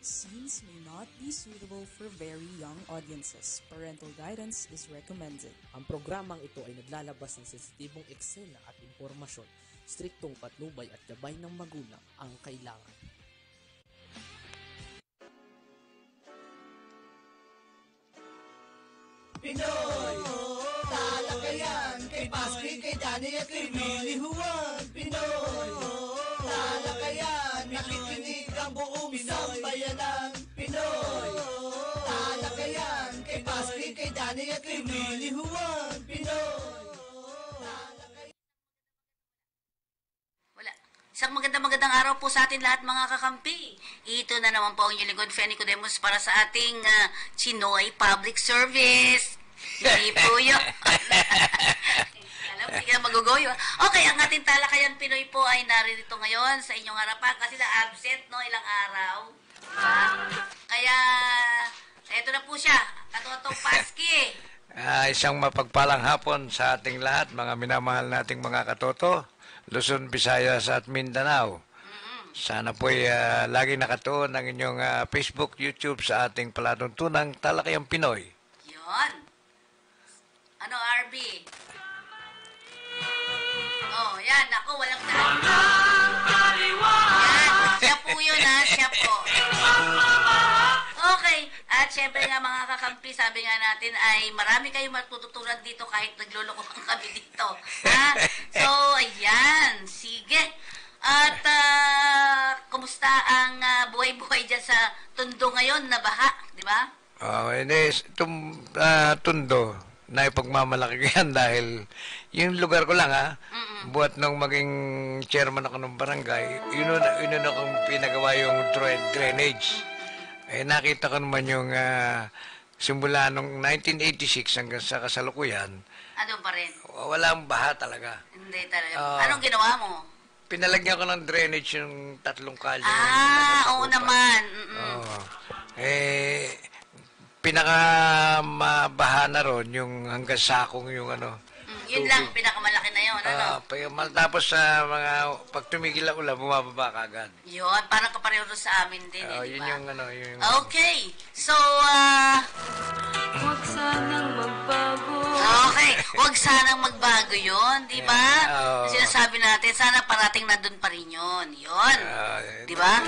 scenes may not be suitable for very young audiences. Parental guidance is recommended. Ang programang ito ay naglalabas ng sensitibong eksena at impormasyon. Striktong patnubay at gabay ng magulang ang kailangan. Pinoy! Talakayan kay Paski, kay Danny at kay Willie Juan. Pinoy! Talakayan, nakikinig ang buong sambayanan. Pinoy! Talakayan kay Paski, kay Danny at kay Willie Juan. Pinoy! Isang magandang araw po sa atin lahat mga kakampi. Ito na naman po ang inyong lingkod, Fenny Codemus, para sa ating Chinoy Public Service. Hindi po yun. Alam, hindi ka magugoyo. Okay, ang ating talakayan Pinoy po ay naririto ngayon sa inyong harapan kasi na-absent, no, ilang araw. Kaya, eto na po siya, Katotong Paski. Isang mapagpalang hapon sa ating lahat, mga minamahal nating mga katoto. Luzon, Visayas at Mindanao. Sana po'y lagi nakatuon ang inyong Facebook, YouTube sa ating palatuntunang Talakayang Pinoy. Yun. Ano, RB? Oh, yan. Ako, walang daan. Yan. Siya po yun, ha? Siya po. Okay. At syempre nga mga kakampi, sabi nga natin ay marami kayong matututunan dito kahit nagluloko kami dito. Ha? So, ayan. Sige. At kumusta ang buhay-buhay dyan sa Tondo ngayon na baha? Di ba? Tondo, na ipagmamalaki yan dahil yung lugar ko lang buhat nung maging chairman ako ng barangay, yun akong pinagawa yung drainage. Nakita ko naman yung simula nung 1986 hanggang sa kasalukuyan. Ano pa rin? Walang baha talaga. Hindi talaga. Anong ginawa mo? Pinalagyan ko ng drainage yung tatlong kalye. Oo naman. Pinakamabaha na ron yung hanggang sakong yung Yun lang, pinakamalaki na yun. Tapos sa pag tumigil ang ulan, bumababa ka agad. Yun, parang kapareho sa amin din, yun diba? yung Okay, so, Huwag sanang magbago. okay, huwag sanang magbago yun, di ba? Sinasabi natin, sana parating na dun pa rin yun. Yun, di ba?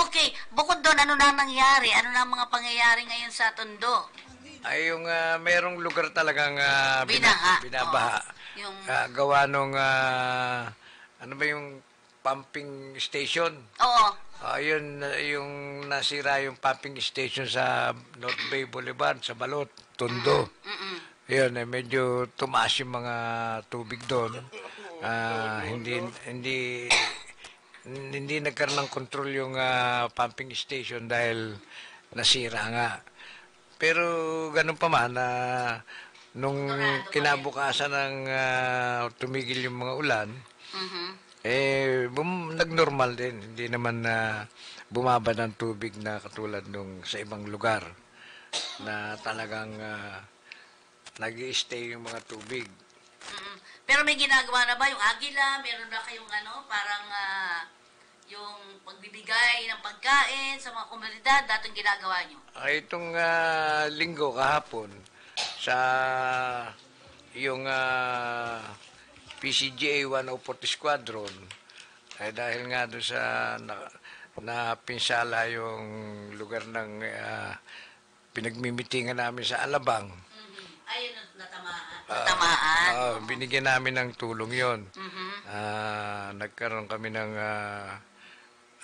Okay, bukod doon, ano na nangyari? Ano na ang mga pangyayari ngayon sa Tondo? Ay yung merong lugar talagang binabaha. Yung Gawa nung ano ba yung pumping station? Oo. Yun yung nasira yung pumping station sa North Bay Boulevard sa Balot, Tondo. Yun, medyo tumaas yung mga tubig doon. Hindi nagkaroon ng control yung pumping station dahil nasira nga. Pero ganun pa man, nung kinabukasan ng tumigil yung mga ulan, nagnormal din. Hindi naman bumaba ng tubig na katulad nung sa ibang lugar na talagang nag-i-stay yung mga tubig. Pero may ginagawa na ba yung Agila? Meron ba kayong parang yung pagbibigay ng pagkain sa mga komunidad, dating ginagawa nyo? Itong linggo kahapon sa yung PCGA 104 Squadron, dahil nga doon sa napinsala yung lugar ng pinagmimitingan namin sa Alabang. Ayun, natamaan. Binigyan namin ng tulong yon. Nagkaroon kami ng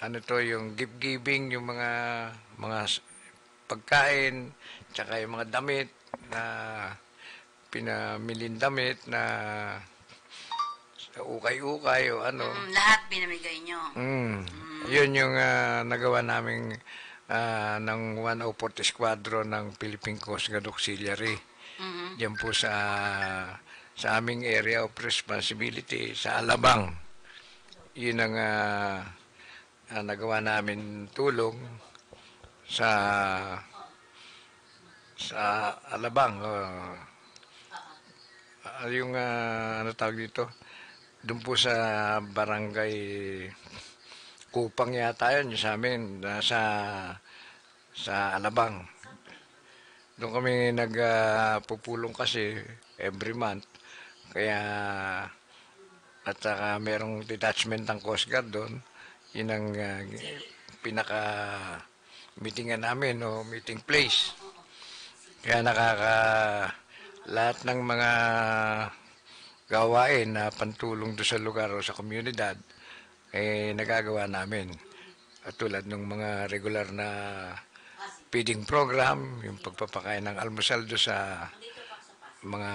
yung gift-giving, yung mga pagkain, tsaka yung mga damit na pinamilin damit na ukay-ukay o ano. Lahat binamigay nyo. Yun yung nagawa naming ng 104th Squadron ng Philippine Coast Guard Auxiliary. Diyan po sa aming area of responsibility sa Alabang. Yun ang nagawa namin tulong sa Alabang. Yung ano tawag dito? Doon po sa barangay Kupang yata yun, yung sa amin, sa Alabang. Doon kami nagpupulong kasi every month. Kaya, at saka merong detachment ng Coast Guard doon. Yun ang pinaka-meetingan namin o meeting place. Kaya lahat ng mga gawain na pantulong doon sa lugar o sa komunidad, nagagawa namin. At tulad ng mga regular na feeding program, yung pagpapakain ng almusal do sa mga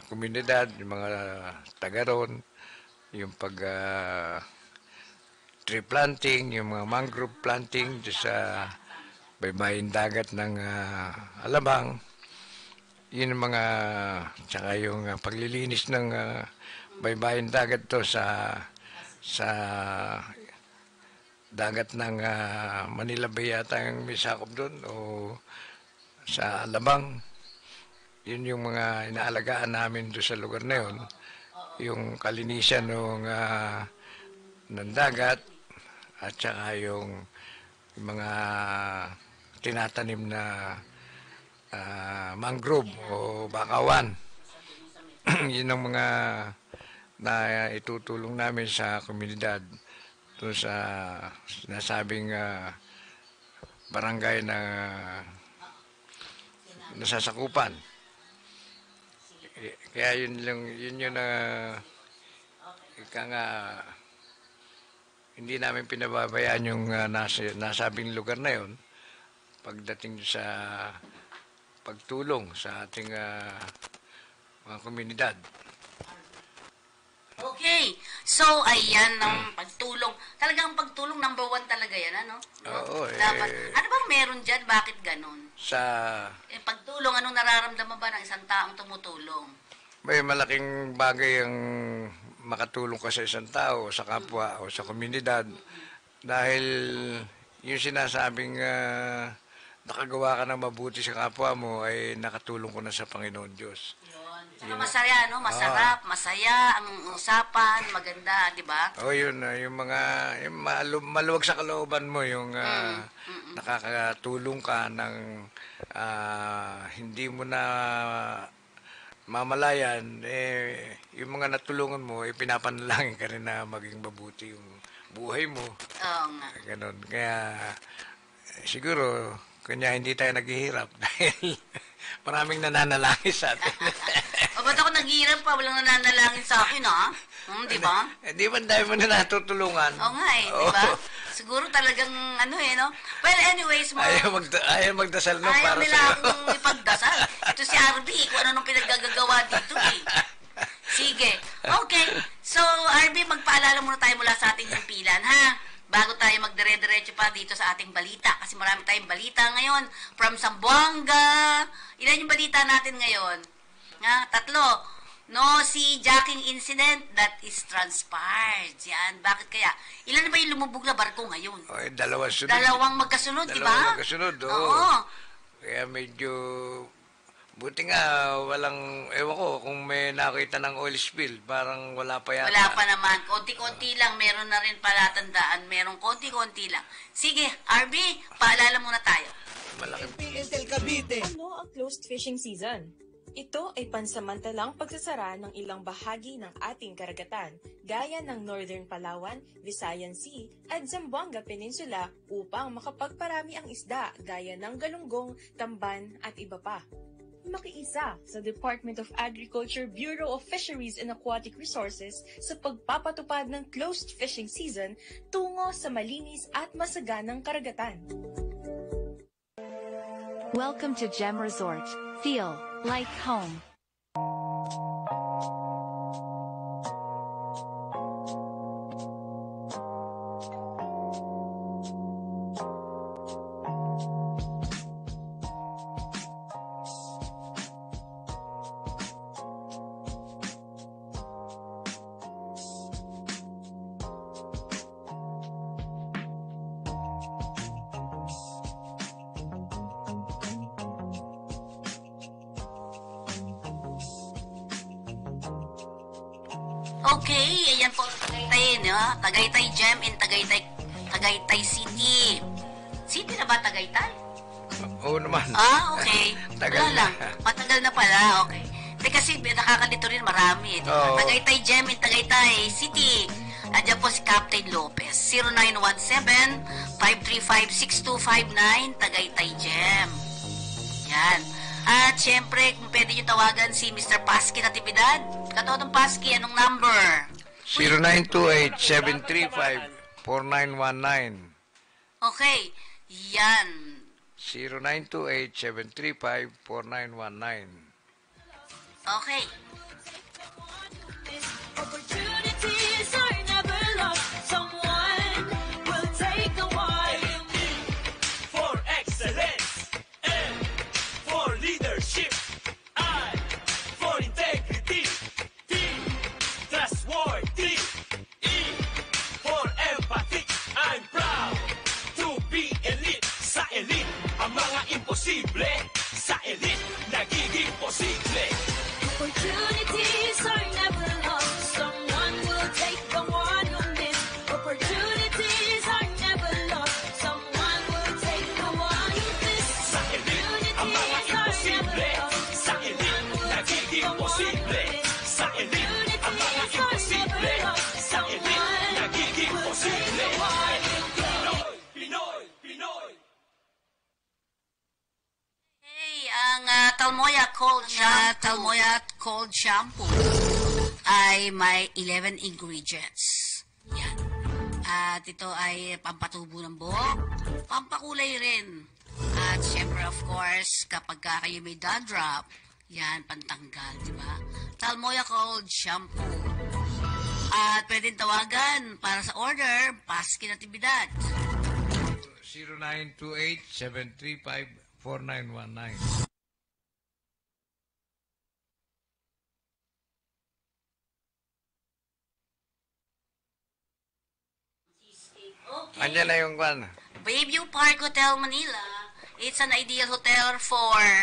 komunidad, yung mga taga ron, yung tree planting, yung mga mangrove planting do sa baybayin dagat ng Alabang. Yun ang tsaka yung paglilinis ng baybayin dagat to sa dagat ng Manila Bay yata yung may sakop doon o sa Alabang. Yun yung mga inaalagaan namin doon sa lugar na yun. Yung kalinisan ng dagat at saka yung mga tinatanim na mangrove o bakawan. Yun ang mga na itutulong namin sa komunidad doon sa sinasabing barangay na nasasakupan. Kaya yun yung ika nga hindi namin pinababayaan yung nasabing lugar na yun pagdating sa pagtulong sa ating mga komunidad. Okay. So, ayan ang pagtulong. Talagang pagtulong, number 1 talaga yan, ano? Oo, Dapat. Ano bang meron dyan? Bakit ganun? Pagtulong, anong nararamdaman ba ng isang taong tumutulong? May malaking bagay ang makatulong ka sa isang tao, sa kapwa, o sa komunidad. Dahil yung sinasabing nakagawa ka ng mabuti sa kapwa mo ay nakatulong ko na sa Panginoon Diyos. Saka masaya, no? Masarap, masaya, ang usapan, maganda, di ba? Yun, yung maluwag sa kalooban mo, yung nakakatulong ka ng hindi mo na mamalayan, yung mga natulungan mo, pinapanalangin ka rin na maging mabuti yung buhay mo. Oo nga. Ganon. Kaya, siguro, kanya hindi tayo naghihirap dahil maraming nananalangin sa atin. Ba't ako naghihirap pa? Walang nananalangin sa akin, ha? Di ba? Di ba dahil mo na natutulungan? Oo nga di ba? Siguro talagang no? Well, anyways, ayaw magdasal no ayaw para nila sa'yo. akong ipagdasal. Ito si RB, kung ano nung pinaggagawa dito, Sige. Okay. So, RB, magpaalala muna tayo mula sa ating himpilan, ha? Bago tayo magdire-diretso pa dito sa ating balita. Kasi marami tayong balita ngayon. From Zamboanga. Ilan yung balita natin ngayon? 3. No sea-jacking incident that is transpired. Yan. Bakit kaya? Ilan na ba yung lumubog na barko ngayon? Dalawang magkasunod, di ba? Dalawang magkasunod, Oo. Kaya medyo buti nga, ewan ko, kung may nakita ng oil spill, parang wala pa yata. Wala pa naman. Konti-konti lang. Meron na rin palatandaan. Meron konti-konti lang. Sige, RB, paalala muna tayo. PNL Cavite. Ano ang closed fishing season? Ito ay pansamantalang pagsasara ng ilang bahagi ng ating karagatan, gaya ng Northern Palawan, Visayan Sea, at Zamboanga Peninsula upang makapagparami ang isda gaya ng galunggong, tamban at iba pa. Makiisa sa Department of Agriculture Bureau of Fisheries and Aquatic Resources sa pagpapatupad ng closed fishing season tungo sa malinis at masaganang karagatan. Welcome to Gem Resort. Feel like home. Okay, ayan po Tagaytay, no? Tagaytay Gem in Tagaytay Tagaytay City. City na ba Tagaytay? Oo naman. Okay. Tagal Wala na. lang. Matagal na pala. Okay. Kasi nakakalito rin marami. Oo. Tagaytay Gem in Tagaytay City. Andiyan po si Captain Lopez. 0917-535-6259 Tagaytay Gem. Yan. At syempre, kung pwede nyo tawagan si Mr. Pasky Natividad. Katotong Pasky, anong number? 0928-735-4919. Okay. Yan. 0928-735-4919. Okay. Opportunities are never lost. Someone will take the one. For excellence and for leadership and for integrity. T, trustworthy. E, for empathy. I'm proud to be elite. Sa elite, ang mga imposible. Sa elite, nagiging posible. Opportunities are never lost. Someone will take the one you miss. Opportunities are never lost. Someone will take the one you miss. Sa elite, ang mga imposible. Sa elite, nagiging posible. Sa elite, ang mga imposible. Sa elite, nagiging posible. Pinoy, Pinoy, Pinoy. Hey, ang Talmoya Cold Shampoo ay may 11 ingredients. Yan. At ito ay pampatubo ng buhok, pampakulay rin. At syempre, of course, kapag kayo may dandruff, yan, pantanggal, di ba? Talmoya Cold Shampoo. At pwedeng tawagan para sa order, Pasky Natividad. 0928-735-4919. Okay. Andiyan na yung kwan. Bayview Park Hotel, Manila. It's an ideal hotel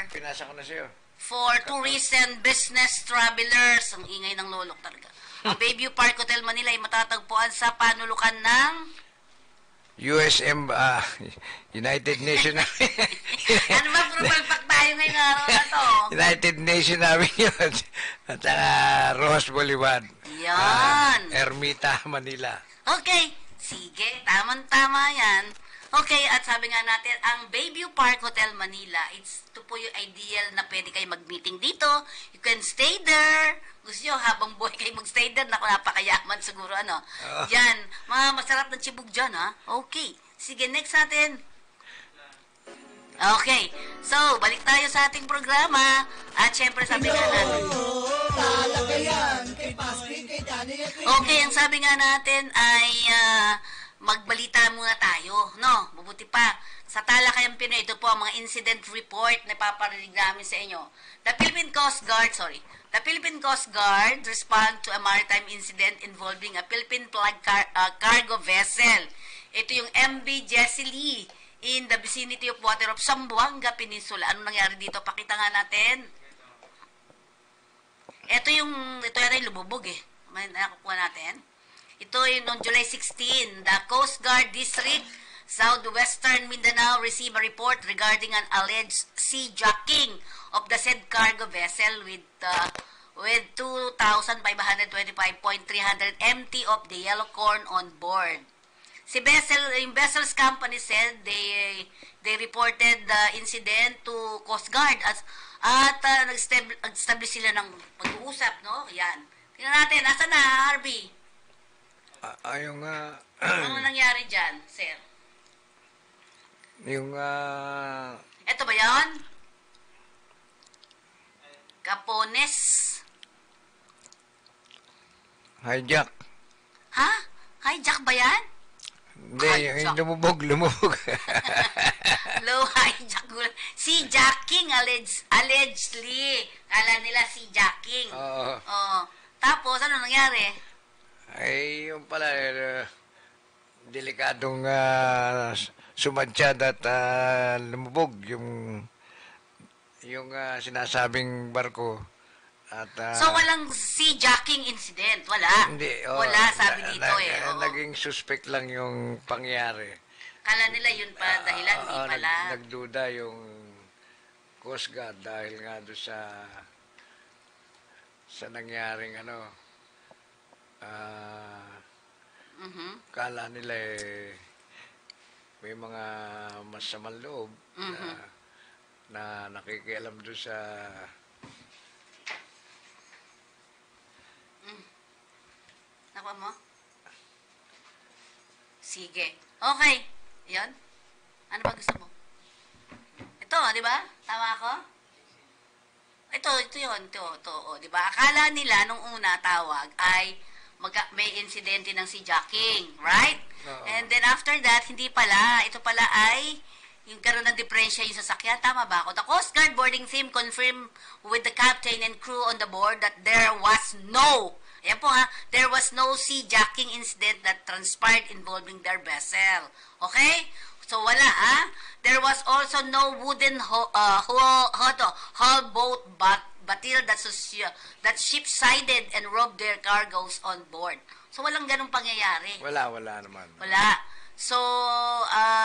Pinasa ko na sa'yo. for tourists and business travelers. Ang ingay ng lolok talaga. Ang Bayview Park Hotel, Manila ay matatagpuan sa panulukan ng USM, United Nations. ano ba, purupalpak tayo ngayong araw na to? United Nations namin yun. At saka Rojas Boulevard. Yan. Ermita, Manila. Okay, sige, tamang-tama yan. Okay, at sabi nga natin, ang Bayview Park Hotel Manila, ito po yung ideal na pwede kayo mag-meeting dito. You can stay there. Gusto nyo, habang buhay kayo mag-stay there, naku, napakayaman siguro, ano. Yan, mga masarap na chibog dyan, ha? Okay, sige, next natin. Okay, so, balik tayo sa ating programa. At syempre, sabi nga natin, Talakayan kay Pasky, kay Danny at kay okay, ang sabi nga natin ay magbalita muna tayo, no? Mabuti pa. Sa Talakayang Pinoy, ito po ang mga incident report na paparinig namin sa inyo. The Philippine Coast Guard respond to a maritime incident involving a Philippine flag cargo vessel. Ito yung MV Jessie Lee in the vicinity of water of Zamboanga Peninsula. Ano nangyari dito? Pakita nga natin. Ito yung lumubog eh. May nakukuha natin. Ito yung noong July 16, the Coast Guard District, Southwestern Mindanao received a report regarding an alleged sea jacking of the said cargo vessel with 2,525.300 MT of the yellow corn on board. Yung vessel's company said they reported the incident to Coast Guard at nag-establish sila ng pag-uusap, no? Yan. Tingnan natin, nasa na, Harvey? Yung, Ano nangyari dyan, sir? yung, Ito ba yan? Capones. hijack. Ha? Hijack ba yan? Hindi, Hijack. yung lumubog. Low hijack. Sea jacking, allegedly. Kala nila sea jacking. Oo. Oh. Tapos, ano nangyari? Ay, yung pala, delikadong sumadsyad at lumubog yung sinasabing barko At, So, walang sea jacking incident? Wala? hindi. Wala, sabi dito Oo. Naging suspect lang yung pangyari. Kala nila yun pa dahilan, hindi pala. Nagduda yung Coast Guard dahil nga doon sa nangyaring kala nila may mga masamang loob na nakikialam doon sa Nakuha mo? Sige. Okay. Yan. Ano ba gusto mo? Ito, di ba? Tama ako? Ito yun. Ito, di ba? Akala nila nung una tawag ay may insidente ng si jacking, right? And then after that, hindi pala. Ito pala ay yung karoon ng diferensya yung sasakyan. Tama ba ako? The Coast Guard boarding team confirmed with the captain and crew on the board that there was no there was no sea jacking incident that transpired involving their vessel. Okay? So, wala, There was also no wooden hull boat batil that ship-sided and robbed their cargoes on board. So, walang ganong pangyayari. wala naman. Wala. So,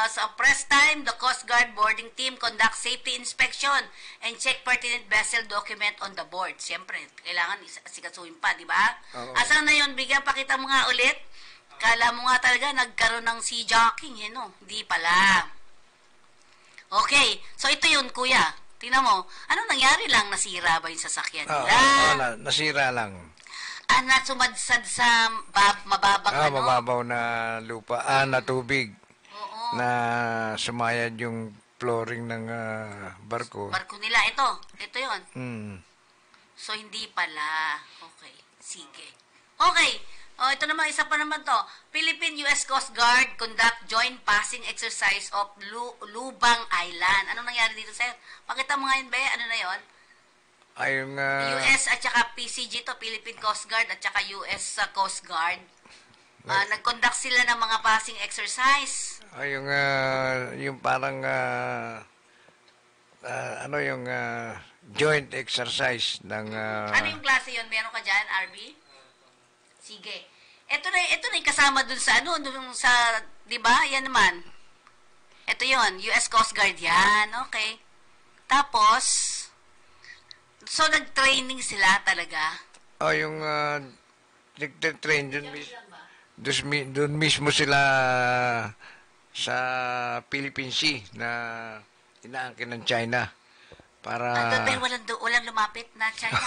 sa press time, the Coast Guard boarding team conduct safety inspection and check pertinent vessel document on the board. Siyempre, kailangan sikasuhin pa, di ba? Asan na yun? Bigyan pakita mo nga ulit. Kala mo nga talaga nagkaroon ng sea jacking, no? Hindi pala. Okay, so ito yun, kuya. Tingnan mo, anong nangyari lang? Nasira ba yung sasakyan nila? Nasira lang. Sumadsad sa mababang mababaw na lupa, na tubig. Oo. Na sumayad yung flooring ng barko. Barko nila, ito yun. So, hindi pala. Okay, sige. Okay, ito naman, isa pa naman to. Philippine-US Coast Guard conduct joint passing exercise of Lubang Island. Anong nangyari dito, sir? Pakita mo nga yun, Be. Ano na yun? Ayong US at saka PCG to, Philippine Coast Guard at saka US Coast Guard. Nag-conduct sila ng mga passing exercise. yung parang yung joint exercise ng Ano yung klase yun? Meron ka dyan, RB? Sige. Ito na yung kasama dun sa dun sa, di ba? Yan naman. Ito yon, US Coast Guard yan. Okay. Tapos, so nag-training sila talaga? Yung nag-train dun mismo sila sa Philippine Sea na inaangkin ng China. Para pero walang lumapit na China.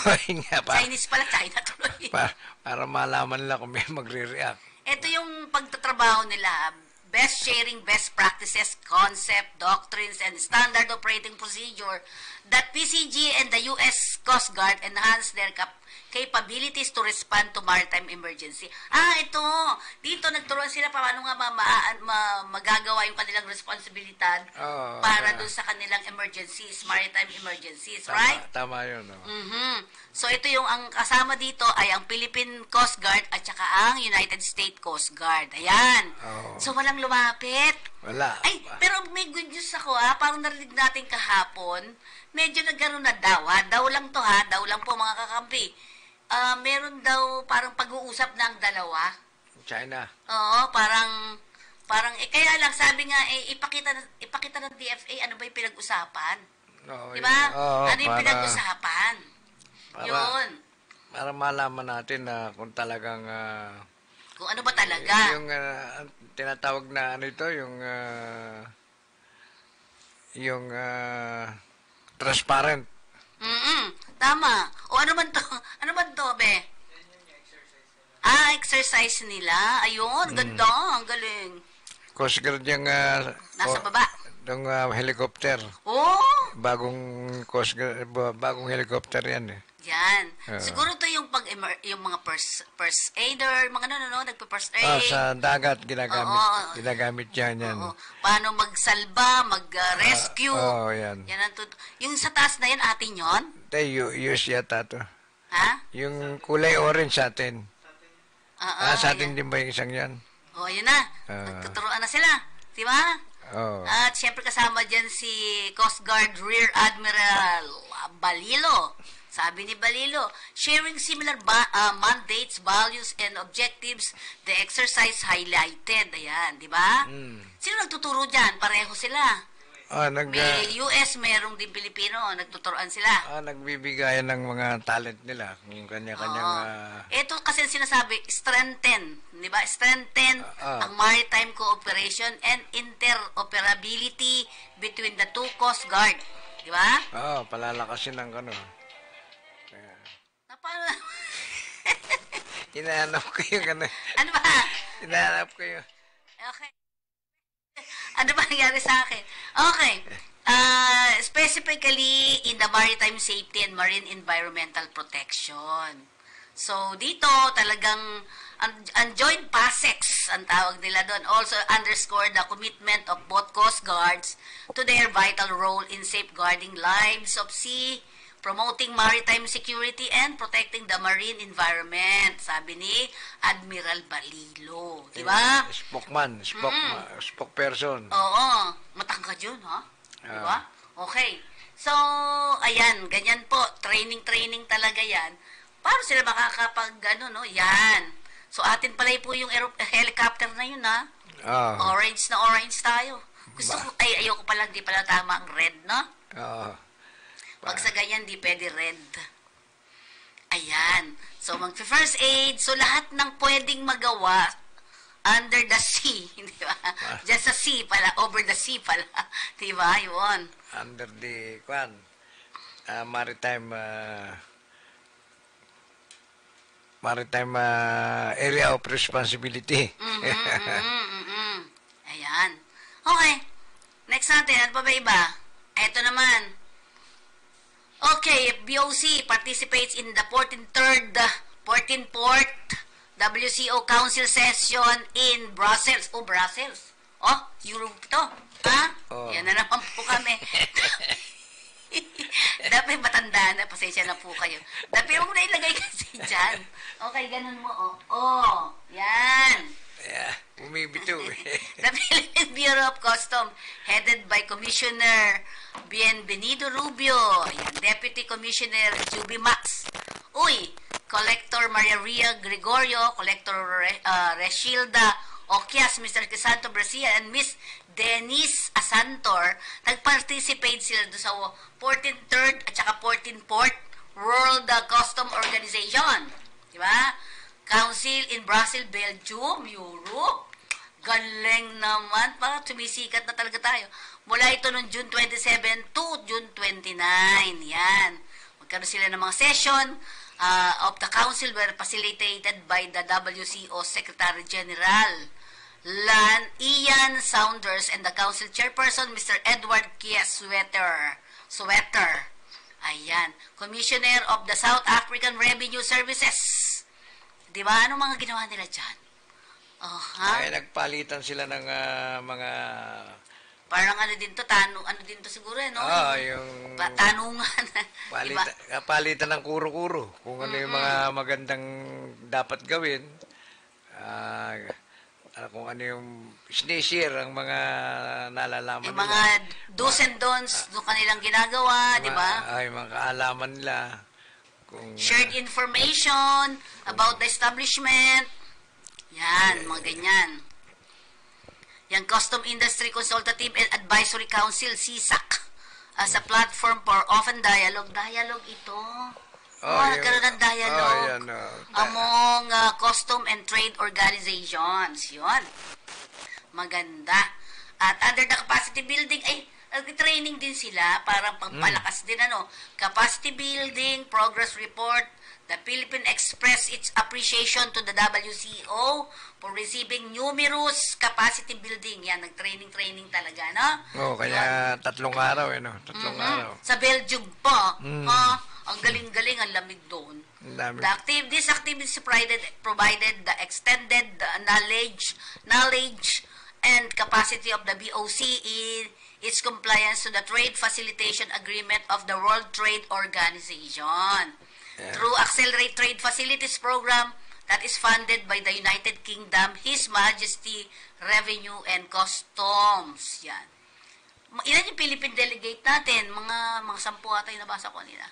Chinese pala, China tuloy. Para malaman nila kung may magre-react. Ito yung pagtatrabaho nila. Best sharing best practices, concept, doctrines, and standard operating procedure that PCG and the U.S. Coast Guard enhance their capabilities to respond to maritime emergency. Ito. Dito nagturuan sila paano nga magagawa yung kanilang responsibilidad para doon sa kanilang emergencies, maritime emergencies, right? Tama yun. So, ito yung ang kasama dito ay ang Philippine Coast Guard at saka ang United States Coast Guard. Ayan. So, walang lumapit. Wala. Ay, pero may good news ako Parang narinig natin kahapon, medyo nagkaroon na daw lang to daw lang po mga kakampi. Meron daw parang pag-uusap ng dalawa. China. Oo, parang kaya lang sabi nga ipakita ng DFA ano ba yung pinag-usapan. Di ba? Ano yung pinag-usapan? Yun. Para malaman natin na kung talagang kung ano ba talaga? Yung tinatawag na yung transparent. Tama. O ano man to? Ano man to, Be? Exercise nila. Ayun, ganda. Ang galing. Coast Guard yung nasa baba. Yung helicopter. Bagong Coast Guard, bagong helicopter yan Yan. Siguro to yung yung mga first aider, mga nagpa-first aid. Sa dagat ginagamit yan. Paano magsalba, mag-rescue. Yan. Yan yung sa taas na yan, atin yon? US yata to. Yung kulay orange sa atin. Sa atin din ba yung isang yan? Yun na. Nagtuturuan na sila. Di ba? At syempre kasama dyan si Coast Guard Rear Admiral Balilo. Sabi ni Balilo, sharing similar mandates, values, and objectives, the exercise highlighted. Ayan, di ba? Sino nagtuturo dyan? Pareho sila. May US, merong din Pilipino, nagtuturoan sila. Nagbibigayan ng mga talent nila, kung kanya-kanyang... Ito kasi sinasabi, strengthen, di ba? Strengthen ang maritime cooperation and interoperability between the two Coast Guard. Di ba? Palalakasin ng ano. Hinahanap ko yung ano. Ano ba? Hinahanap ko yung... Okay. Ano ba nangyari sa akin? Okay. Specifically in the maritime safety and marine environmental protection. So, dito talagang joint PASEX ang tawag nila doon. Also underscore the commitment of both Coast Guards to their vital role in safeguarding lives of sea, promoting maritime security, and protecting the marine environment. Sabi ni Admiral Balilo. Di ba? Spokesperson. Oo. Matangkad yun, ha? Di ba? Okay. So, ayan. Ganyan po. Training talaga yan. Paano sila makakapag, yan. So, atin pala po yung helicopter na yun, ha? Orange na orange tayo. Gusto ko, ayoko pala, di pala tama ang red, no? Pag sa ganyan, di pwede red. Ayan. So, mag-first aid. So, lahat ng pwedeng magawa under the sea. Di ba? Just sa sea pala. Over the sea pala. Di ba? Yun. Under the, maritime area of responsibility. Ayan. Okay. Next natin. Ano pa ba iba? Ito naman. Okay, BOC participates in the 14th WCO Council session in Brussels. Brussels. Europe to. Ha? Yan na naman po kami. Dapat matanda na, pasensya na po kayo. Dapat mo na ilagay kasi dyan. Okay, ganun mo. Yan. Yeah, bumibito. The Philippine Bureau of Customs, headed by Commissioner Bienvenido Rubio, Deputy Commissioner Juby Max, Collector Maria Ria Gregorio, Collector Reshilda Okias, Mr. Crisanto Brazil, and Miss Denise Asantor, nag-participate sila doon sa 14th, 3rd, at saka 14th Port World Custom Organization. Diba? Council in Brussels, Belgium, Europe. Galing naman. Parang tumisikat na talaga tayo. Mula ito noong June 27 to June 29. Yan. Magkaroon sila ng mga session of the council were facilitated by the WCO Secretary General Ian Saunders and the council chairperson, Mr. Edward Kia Sweater. Ayan. Commissioner of the South African Revenue Services. Diba? Anong mga ginawa nila dyan? Ay, nagpalitan sila ng mga... Parang ano din to siguro, no? Yung... Tanungan. Diba? Palitan ng kuro-kuro. Kung ano yung mga magandang dapat gawin. Kung ano yung sinishare ang mga nalalaman yung mga do's and don'ts doon kanilang ginagawa, di ba? Yung mga kaalaman nila. Shared information about the establishment. Yan, mga ganyan. Yung Custom Industry Consultative and Advisory Council, CISAC, as a platform for open dialogue. Dialogue ito. Nagkaroon ng dialogue among custom and trade organizations. Yun. Maganda. At under the capacity building, training din sila para pagpalakas din capacity building, progress report. The Philippines expressed its appreciation to the WCO for receiving numerous capacity building. Yan, nag-training talaga, no? Kaya 3 araw, Tatlong araw. Sa Belgium pa, ang galing-galing, ang lamig doon. These activities provided the extended knowledge and capacity of the BOC in its compliance to the Trade Facilitation Agreement of the World Trade Organization. Through Accelerate Trade Facilities Program that is funded by the United Kingdom, His Majesty Revenue and Customs. Yan. Ilan yung Philippine delegate natin? Mga 10 ata yung nabasa ko nila.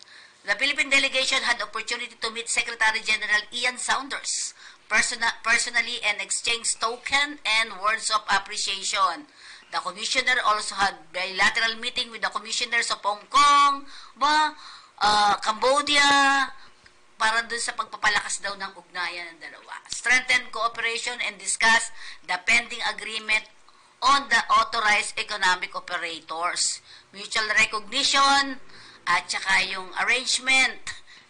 The Philippine delegation had opportunity to meet Secretary General Ian Saunders personally and exchange token and words of appreciation. The commissioner also had bilateral meeting with the commissioners of Hong Kong, Cambodia, para dun sa pagpapalakas daw ng ugnayan ng dalawa. Strengthen cooperation and discuss the pending agreement on the authorized economic operators. Mutual recognition, at saka yung arrangement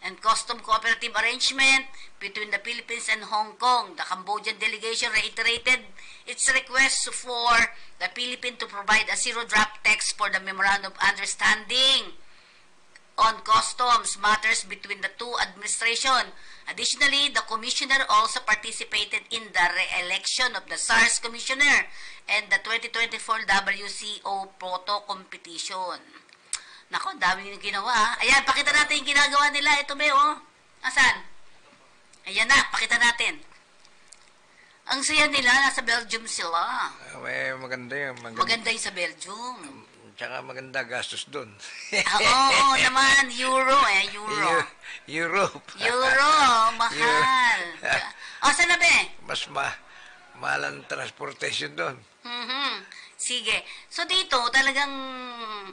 and custom cooperative arrangement between the Philippines and Hong Kong. The Cambodian delegation reiterated its request for the Philippines to provide a zero-draft text for the Memorandum of Understanding on customs matters between the two administrations. Additionally, the commissioner also participated in the re-election of the SARS commissioner and the 2024 WCO photo competition. Nako, dami yung ginawa. Ayan, pakita natin yung ginagawa nila. Ito ba, oh? Asan? Ayan na, pakita natin. Ang saya nila, nasa Belgium sila. Maganda yun. Maganda yung sa Belgium. Tsaka maganda gastos doon. Oo naman, Euro. Europe. Euro, mahal. O, saan na ba? Mas mahal ang transportation doon. Sige. So dito, talagang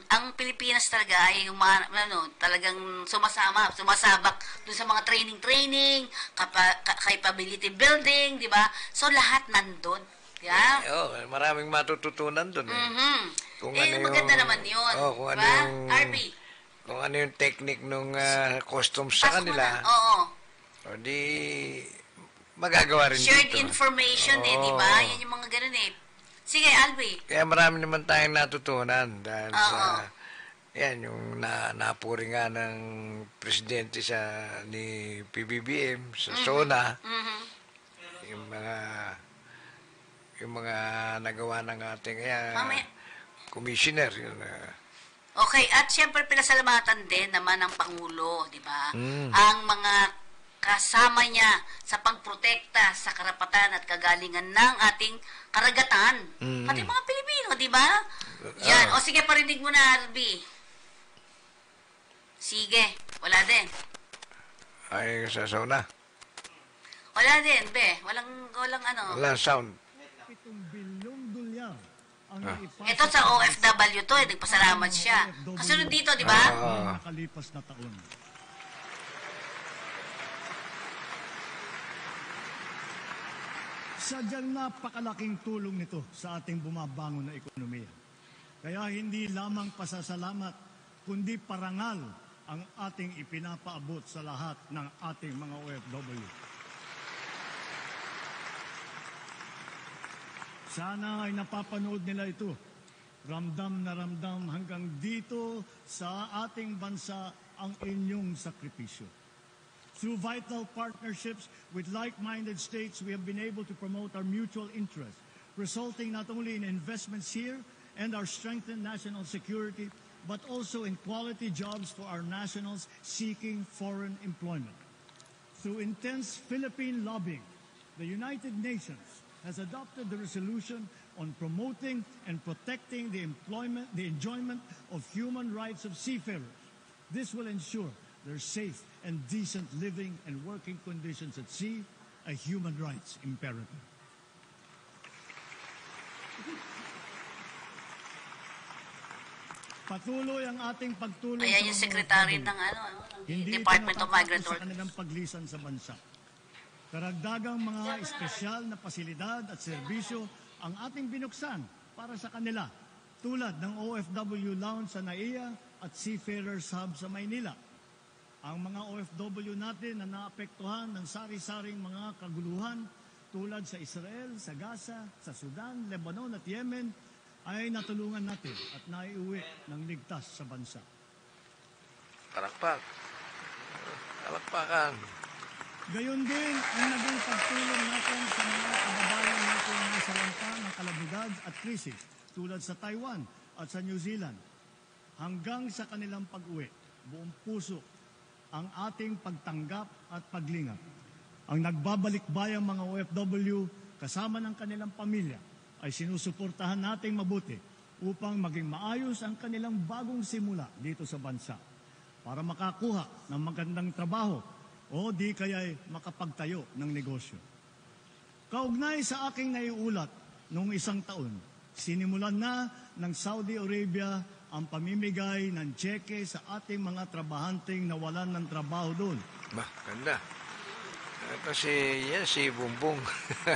ang Pilipinas talaga ay talagang sumasabak dun sa mga training, capability building, di ba? So lahat nandun. Yeah? Maraming matututunan doon. Kung maganda naman yun. Kung diba? RB? Kung ano yung technique ng customs sa kanila. O di magagawa rin shared dito. Information di ba? Yan yung mga ganun Sige, Albi. Kaya marami naman tayong natutunan dahil sa yung napuri nga ng presidente ni PBBM sa SONA. Yung mga nagawa ng ating commissioner. Okay, at syempre pinasalamatan din naman ng Pangulo, di ba? Ang mga kasama niya sa pagprotekta sa karapatan at kagalingan ng ating karagatan. Pati mga Pilipino, di ba? Yan. O sige, parinig mo na, Albi. Sige. Wala din. Ay, sa sauna. Wala din, be. Walang Walang sound. Ito sa OFW to, nagpasalamat siya. Kasunod dito, di ba? Nakalipas na taon. Sadyang napakalaking tulong nito sa ating bumabangon na ekonomiya. Kaya hindi lamang pasasalamat, kundi parangal ang ating ipinapaabot sa lahat ng ating mga OFW. Sana ay napapanood nila ito. Ramdam na ramdam hanggang dito sa ating bansa ang inyong sakripisyo. Through vital partnerships with like-minded states, we have been able to promote our mutual interests, resulting not only in investments here and our strengthened national security, but also in quality jobs for our nationals seeking foreign employment. Through intense Philippine lobbying, the United Nations has adopted the resolution on promoting and protecting the enjoyment of human rights of seafarers. This will ensure their safe and decent living and working conditions at sea, a human rights imperative. Patuloy ang ating pagtulong Ayan yung secretary ng Department of Migratory. Sa kanilang paglisan sa bansa. Karagdagang mga espesyal na pasilidad at serbisyo ang ating binuksan para sa kanila, tulad ng OFW Lounge sa NAIA at Seafarers Hub sa Maynila. Ang mga OFW natin na naapektuhan ng sari-saring mga kaguluhan tulad sa Israel, sa Gaza, sa Sudan, Lebanon at Yemen ay natulungan natin at naiuwi ng ligtas sa bansa. Palakpakan. Gayon din ang naging pagtulong natin sa mga kababayan natin na nasa lampa ng kalamidad at krisis tulad sa Taiwan at sa New Zealand. Hanggang sa kanilang pag-uwi, buong puso ang ating pagtanggap at paglingap. Ang nagbabalik-bayang mga OFW kasama ng kanilang pamilya ay sinusuportahan nating mabuti upang maging maayos ang kanilang bagong simula dito sa bansa. para makakuha ng magandang trabaho o di kaya'y makapagtayo ng negosyo. Kaugnay sa aking naiulat noong isang taon, sinimulan na ng Saudi Arabia ang pamimigay ng tseke sa ating mga trabahanteng nawalan ng trabaho doon. Bah, ganda. Ito si Bumbong.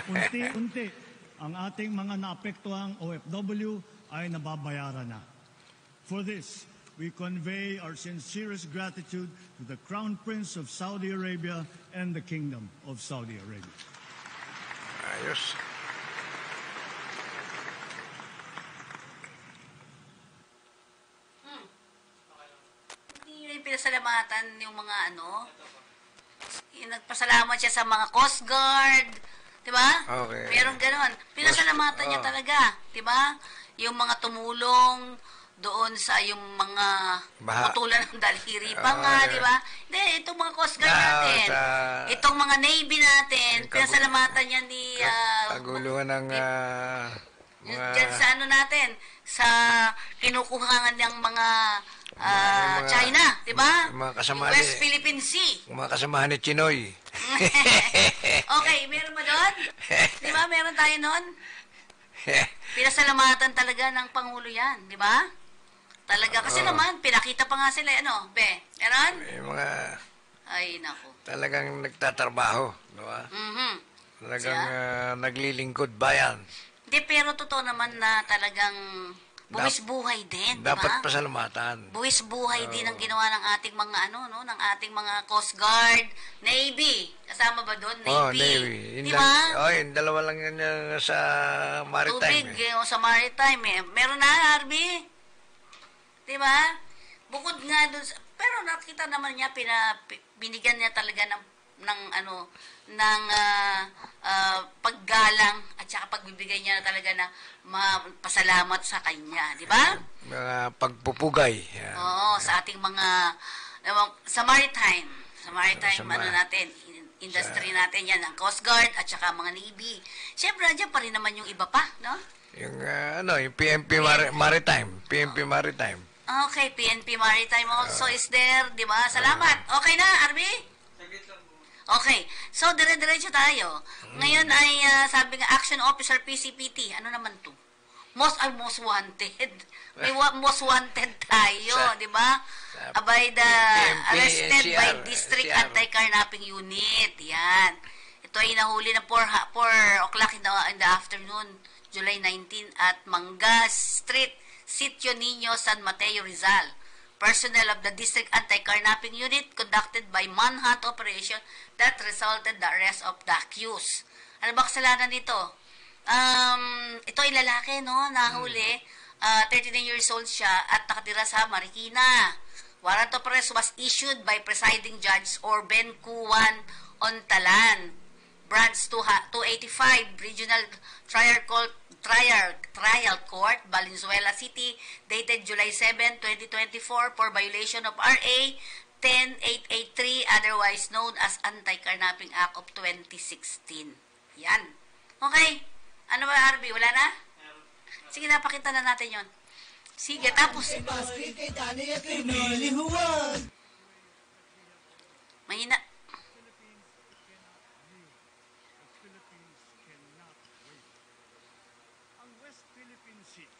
Unti-unti, ang ating mga naapektuhang OFW ay nababayaran na. For this, we convey our sincerest gratitude to the Crown Prince of Saudi Arabia and the Kingdom of Saudi Arabia. Ayos. Hindi rin pinasalamatan yung mga nagpasalamat siya sa mga Coast Guard, di ba? Okay. Meron ganon. Pinasalamatan niya talaga, di ba? Yung mga tumulong doon sa yung mga putulan ng daliri pa nga, yeah. di ba? Hindi, itong mga Coast Guard natin, itong mga Navy natin, pinasalamatan niya ni kaguluhan ng mga dyan sa natin, sa kinukuhangan ng mga China, di ba? mga kasama West Philippine Sea. mga kasamahan ni Chinoy. Okay, meron ba doon? Di ba, meron tayo noon? Pinasalamatan talaga ng Pangulo yan, di ba? Talaga, kasi naman, pinakita pa nga sila, Be, meron? Yung mga Ay, naku. talagang nagtatrabaho, di ba? Talagang naglilingkod bayan. Hindi, pero totoo naman na talagang buwis buhay din, di ba? Dapat pasalamatan. Buwis buhay din ang ginawa ng ating mga ng ating mga Coast Guard, Navy. Kasama ba doon? Navy. Navy. Di ba? Yung dalawa lang yan sa maritime. Tubig, sa maritime eh. Meron na, Arby? Di ba? Bukod nga doon, pero nakita naman niya, binigyan niya talaga ng paggalang at saka pagbibigay niya talaga na pasalamat sa kanya, di ba? Mga pagpupugay. Yan. Oo, sa ating mga sa maritime natin, industry natin yan, ang Coast Guard at saka mga Navy. Siyempre, nandiyan pa rin naman yung iba pa, no? Yung yung PNP Maritime. PNP Maritime. Okay, PNP Maritime also is there, di ba? Salamat. Okay na, Arby? Okay, so dire-diretso tayo. Ngayon ay sabi nga Action Officer PCPT. Ano naman to? Most wanted. May most wanted tayo, di ba? By the arrested by District Anti-Carnapping Unit. Yan. Ito ay nahuli na 4 o'clock in the afternoon, July 19 at Mangas Street, Sitio Niño, San Mateo, Rizal. Personnel of the District Anti-Carnapping Unit conducted by manhunt operation that resulted the arrest of the accused. Ano ba kasalanan nito? Ito ay lalaki, no? Nahuli. 39 years old siya at nakatira sa Marikina. Warrant of arrest was issued by Presiding Judge Orben Cuan Ontalan, Branch 285, Regional Trial Court, Valenzuela City, dated July 7, 2024 for violation of RA 10883, otherwise known as Anti-Carnapping Act of 2016. Yan. Okay. Ano ba, Arby? Wala na? Sige, napakita na natin yon. Sige, tapos. Mahina.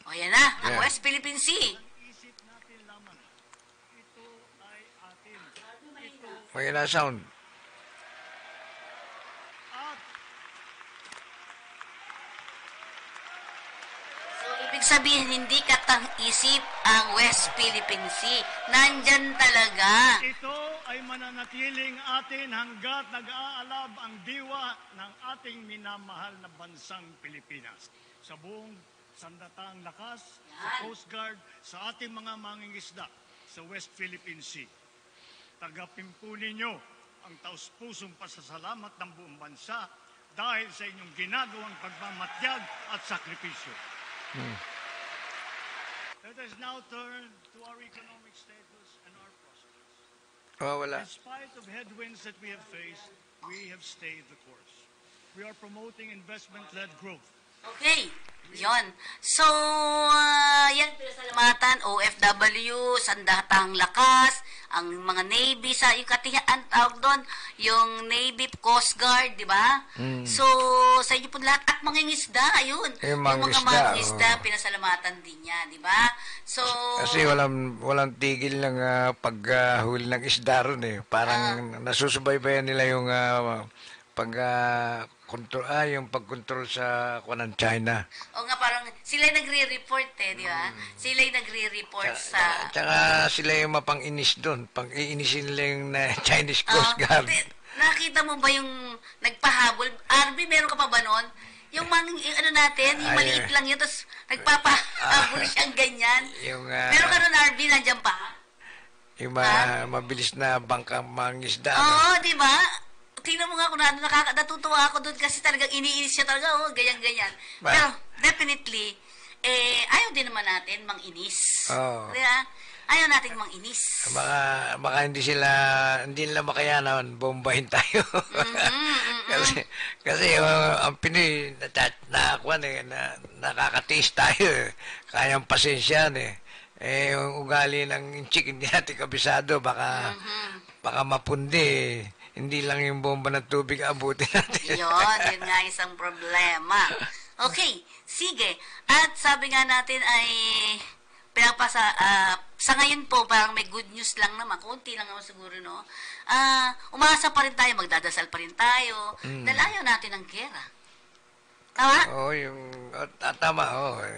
O, yan na. Ang West Philippine Sea. Mahina sound. So, ibig sabihin, hindi katang-isip ang West Philippine Sea. Nandyan talaga. Ito ay mananatiling atin hanggat nag-aalab ang diwa ng ating minamahal na bansang Pilipinas. Sa buong sandatang lakas, sa Coast Guard, sa ating mga mangingisda sa West Philippine Sea. Tagapimpo ninyo ang taus-pusong pasasalamat ng buong bansa dahil sa inyong ginagawang pagmamatyag at sakripisyo. Let us now turn to our economic status and our prospects. Wala. In spite of headwinds that we have faced, we have stayed the course. We are promoting investment-led growth. Okay. Yon. So, yan, pinasalamatan, OFW, Sandatang Lakas, ang mga Navy, yung katihan, tawag doon, yung Navy, Coast Guard, di ba? So, sa inyo po lahat, at mga ngisda, ayun. Yung Yung mga mangingisda, mangingisda, pinasalamatan din niya, di ba? So, Kasi walang tigil ng paghuli ng isda ron eh. Parang nasusubaybayan nila yung yung pagkontrol sa kuwan ng China. o nga parang sila nagre-report di ba? Sila nagre-report sa... Tsaka sila yung mapang-inis doon. Pang-iinisin nila yung Chinese Coast Guard. Nakita mo ba yung nagpahabol? Arby, meron ka pa ba nun? Yung natin, yung maliit lang yun, tapos nagpapahabol siyang ganyan. Meron ka nun, Arby, nandiyan pa? Yung mabilis na bangkang mangisda. Oo, di ba? Tingnan mo nga kung natutuwa ako doon kasi talagang iniinis siya talaga, ganyan-ganyan. Pero, definitely, ayaw din naman natin manginis. Oo. Diba? Ayaw natin manginis. Baka hindi nila makayanan, bombahin tayo. kasi ang Pinoy, nakakatiis tayo. Kayang pasensyahan yung ugali ng inchik, hindi natin kabisado. Baka mapundi. Hindi lang yung bomba ng tubig abutin natin. Yun nga isang problema. Okay, sige. At sabi nga natin ay sa ngayon po, parang may good news lang naman. Kunti lang naman siguro, no? Umaasa pa rin tayo, magdadasal pa rin tayo. Dahil ayaw natin ng gera. Tama? Oo, tama.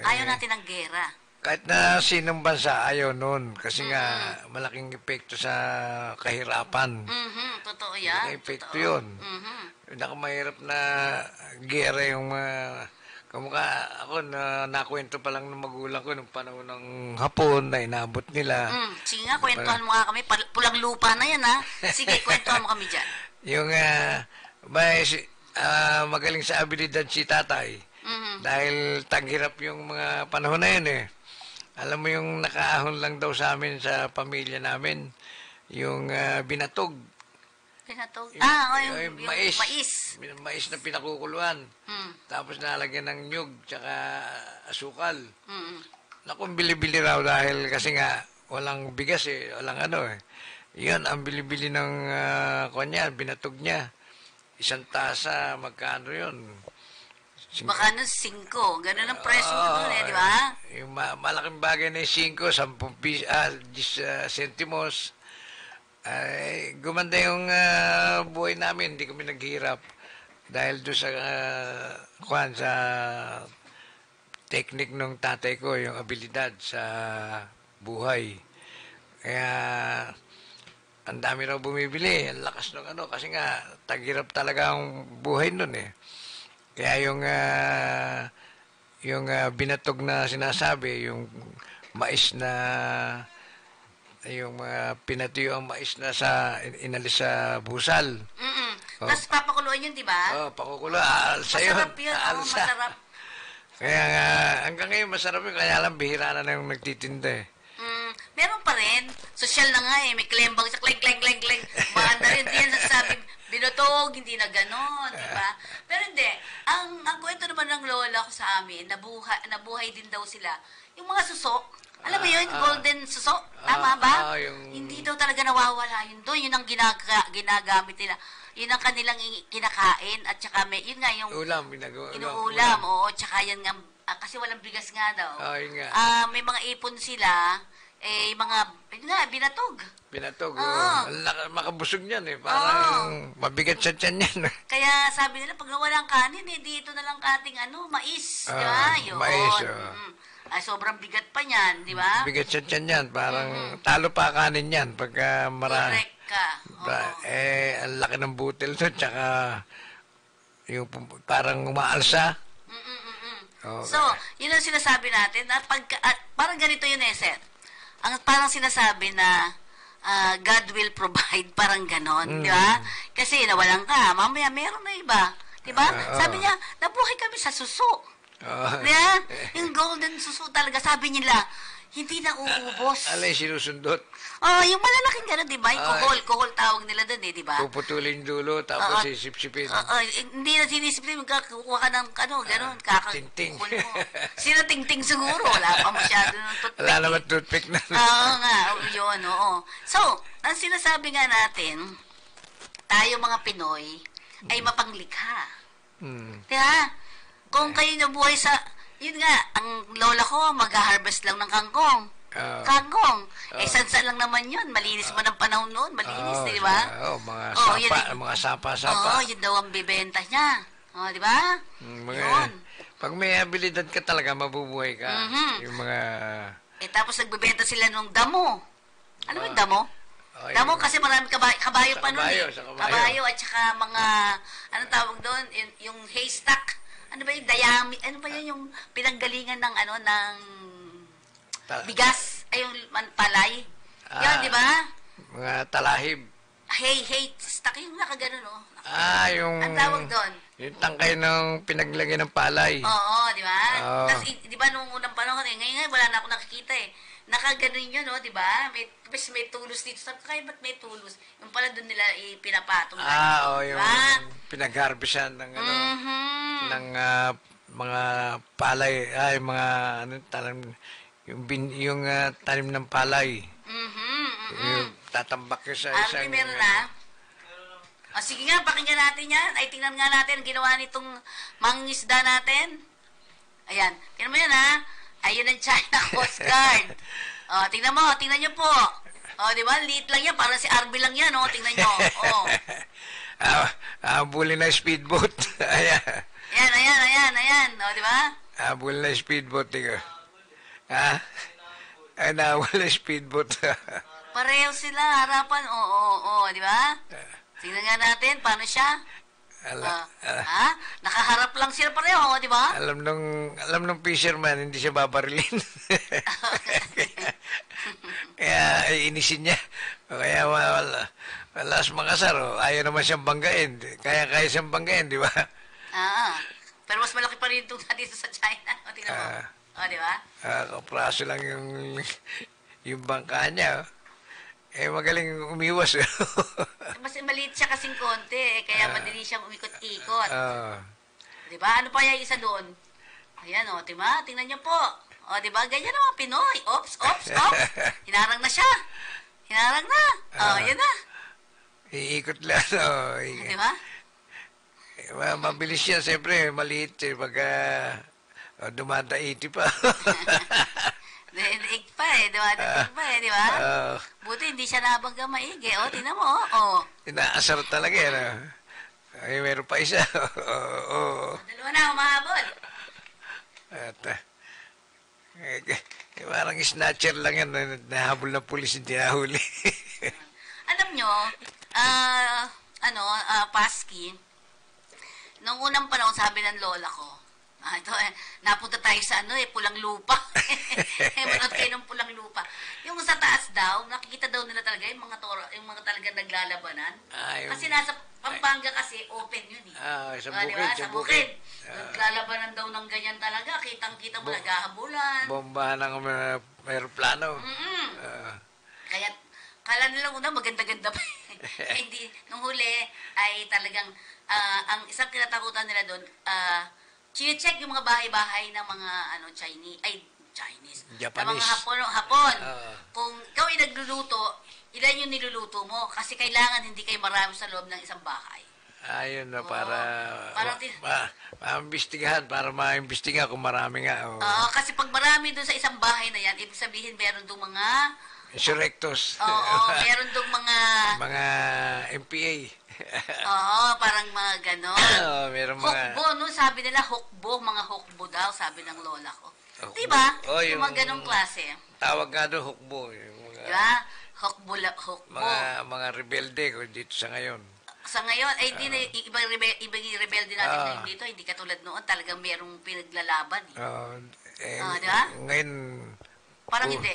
Ayaw natin ng gera. Kahit na sinong bansa, ayaw nun. Kasi nga, malaking epekto sa kahirapan. Totoo yan. Malaking epekto yun. Nakamahirap na gera yung kamukha ako na nakwento pa lang ng magulang ko nung panahon ng Hapon na inabot nila. Sige nga, kwentuhan mo nga kami. Pulang lupa na yan, ha? Sige, kwentuhan mo kami dyan. Yung magaling sa abilidad si tatay. Dahil taghirap yung mga panahon na yun Alam mo yung nakaahon lang daw sa amin sa pamilya namin, yung binatog. Binatog? Yung mais. Mais Na pinakukuluan. Tapos nalagyan ng nyug, tsaka asukal. Naku, bili-bili raw dahil kasi nga walang bigas walang Yun, ang bili-bili ng binatog niya. Isang tasa, magkano yun? Baka 5. Ganun ang presyo doon di ba? Yung malaking bagay na yung 5, 10 centimos. Gumanda yung buhay namin, hindi kami naghirap. Dahil doon sa technique ng tatay ko, yung abilidad sa buhay. Kaya, ang dami raw bumibili, ang lakas ng kasi nga, taghirap talaga ang buhay nun Kaya yung binatog na sinasabi, yung mais na yung pinatuyo ang mais na inalis sa busal. Tapos papakuluan yun, di ba? Pakukulo. Aalsa yun. Masarap yun. Masarap. Kaya hanggang ngayon masarap yun. Kaya lang bihira na yung nagtitinda Meron pa rin. Social na nga may klembang sa kleng. Maanda rin din sasabi, binutog, hindi na gano'n, di ba? Pero hindi. Ang kwento naman ng lola ko sa amin, nabuhay din daw sila. Yung mga suso, alam mo yun, golden suso, tama ba? Hindi daw talaga nawawala yun doon. Yun ang ginagamit nila. Yun ang kanilang kinakain at saka yun nga yung inuulam. Oo, tsaka yan nga, kasi walang bigas nga daw. Yun nga. May mga ipon sila, binatog. Binatog, makabusog niyan Parang mabigat sa tiyan yan. Kaya sabi nila, pag nawalang kanin, dito na lang kating mais. Di ba? Yun. Mais, sobrang bigat pa niyan, di ba? Bigat sa tiyan yan. Parang talo pa kanin yan pagka marami. Correct ka. Ang laki ng butil to, tsaka yung parang umaalsa. So, yun ang sinasabi natin. Parang ganito yun sir. Ang parang sinasabi na God will provide, parang ganon, di ba? Kasi nawalan ka, mamaya meron na iba. Di ba? Sabi niya, nabuhay kami sa suso. Diba? Yung golden suso talaga, sabi nila, hindi na uubos. Alay sinusundot. Yung malalaking gano'n, di ba? Yung kohol tawag nila doon eh, di ba? Puputulin dulo, tapos sisip-sipin. Hindi na sinisipin, kukuha ka ng gano'n, Ting-ting. kukuha mo. Sino ting-ting siguro? Wala pa masyado ng toothpick. Wala naman toothpick na. Oo nga, yun, oo. So, ang sinasabi nga natin, tayo mga Pinoy, ay mapanglikha. Kaya, kung kayo nabuhay sa, yun nga, ang lola ko, mag-harvest lang ng kangkong. Kangkong. Sansan lang naman yun. Malinis mo ng panahon noon. Malinis, di ba? Mga sapa-sapa. Yun daw ang bibenta niya. Di ba? Yun. Pag may abilidad ka talaga, mabubuhay ka. Yung mga... Tapos nagbibenta sila nung damo. Ano yung damo? Damo kasi marami kabayo pa noon. Kabayo at saka mga, anong tawag doon? Yung haystack. Ano ba yung dayami? Ano ba yun yung pinanggalingan ng ng bigas? Ay, yung palay. Yan, di ba? Mga talahib. Haystack yung nakagano, no? Yung... Ang tawag doon? Yung tangkay ng pinaglagay ng palay. Oo, di ba? Tapos, di ba, nung unang panahon, ngayon wala na ako nakikita eh. Nakaganon yun, no? Di ba? May tulos dito. Sabi ko, ba't may tulos? Yung pala doon nila pinapatong. Yung pinag-harvestan ng ng mga palay, mga yung tanim ng palay. Yung tatambak yun sa isang... meron na? Sige nga, pakinggan natin yan. Ay, tingnan nga natin ang ginawa nitong mangingisda natin. Ayan. Tingnan mo yan, ha? Ayun ang China Coast Guard. Tingnan mo, tingnan nyo po. Di ba? Liit lang yan, parang si Arby lang yan, tingnan nyo. Bully na speedboat. Ayan. Ayan. Di ba? Bully na speedboat, tika. Ay, nawala speedboat. Pareho sila, harapan. Di ba? Tingnan nga natin, paano siya? Nakaharap lang sila pareho, di ba? Alam nung fisherman, hindi siya babarilin. Kaya inisin niya. Kaya wala makasar. Ayaw naman siyang banggain. Kaya siyang banggain, di ba? Pero mas malaki pa rin ito dito sa China. Tingnan mo. Di ba? Kapraso lang yung bangka niya. Magaling umiwas. Mas maliit siya kasing konti, kaya madali siyang umikot-ikot. Diba? Ano pa yung isa doon? Ayan, diba? Tingnan niyo po. Diba? Ganyan naman, Pinoy. Ops. Hinarang na siya. Hinarang na. Yan na. Iikot lang. Diba? Mabilis yan. Siyempre, maliit. Pagka dumadaiti pa. Daig pa dumadaig pa di ba? Buti hindi siya nabangga maigi. Tingnan mo, Inaasar talaga yan, Ay, meron pa isa. Dalawa na, humahabol. At, parang snatcher lang yan, nahabol ng pulis, hindi nahuli. Alam nyo, Paski, nung unang panahon, sabi ng lola ko, napunta tayo sa pulang lupa. Manood kayo ng pulang lupa. Yung sa taas daw, nakikita daw nila talaga yung mga talagang naglalabanan. Kasi nasa Pampanga kasi open yun eh. Sa bukid, diba? Sa bukid. Naglalabanan daw ng ganyan talaga. Kitang-kita mo, naghahabulan. Bombahan ng aeroplano. Kaya, kala nilang una, maganda-ganda pa. Hindi, nung huli, ay talagang, ang isang kinatakutan nila doon, check yung mga bahay-bahay ng mga Chinese. Japanese. Ng mga Hapon. Kung ikaw ay nagluluto, ilan yung niluluto mo? Kasi kailangan hindi kayo marami sa loob ng isang bahay. Ayun na, para maimbestigahan, para maimbestiga kung marami nga. Kasi pag marami doon sa isang bahay na yan, ibig sabihin meron doon mga... Insurrectos. Meron doon mga MPA. Parang mga gano'n. Meron mga... Hukbo, no? Sabi nila hukbo, mga hukbo daw, sabi ng lola ko. Diba? Yung mga ganong klase. Tawag nga doon, hukbo. Diba? Hukbo. Mga rebelde ko dito sa ngayon. Sa ngayon, ay hindi na ibang rebelde natin ngayon dito, hindi katulad noon, talagang merong pinaglalaban. Diba? Ngayon... Parang hindi.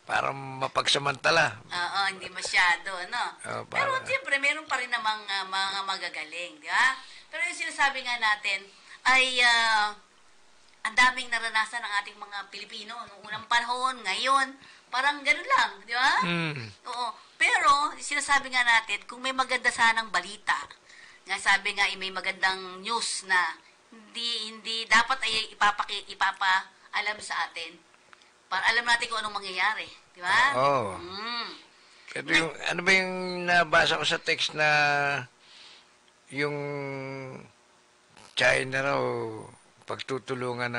Parang mapagsamantala. Hindi masyado, no? Pero siyempre, meron pa rin namang mga magagaling, di ba? Pero yung sinasabi nga natin ay ang daming naranasan ng ating mga Pilipino noong unang panahon, ngayon, parang ganun lang, di ba? Oo. Pero, sinasabi nga natin, kung may maganda sanang balita, nga sabi nga, may magandang news na hindi dapat ay ipapaalam sa atin para alam natin kung anong mangyayari, di ba? Oo. Ito yung, ano ba yung nabasa ko sa text na yung China raw pagtutulungan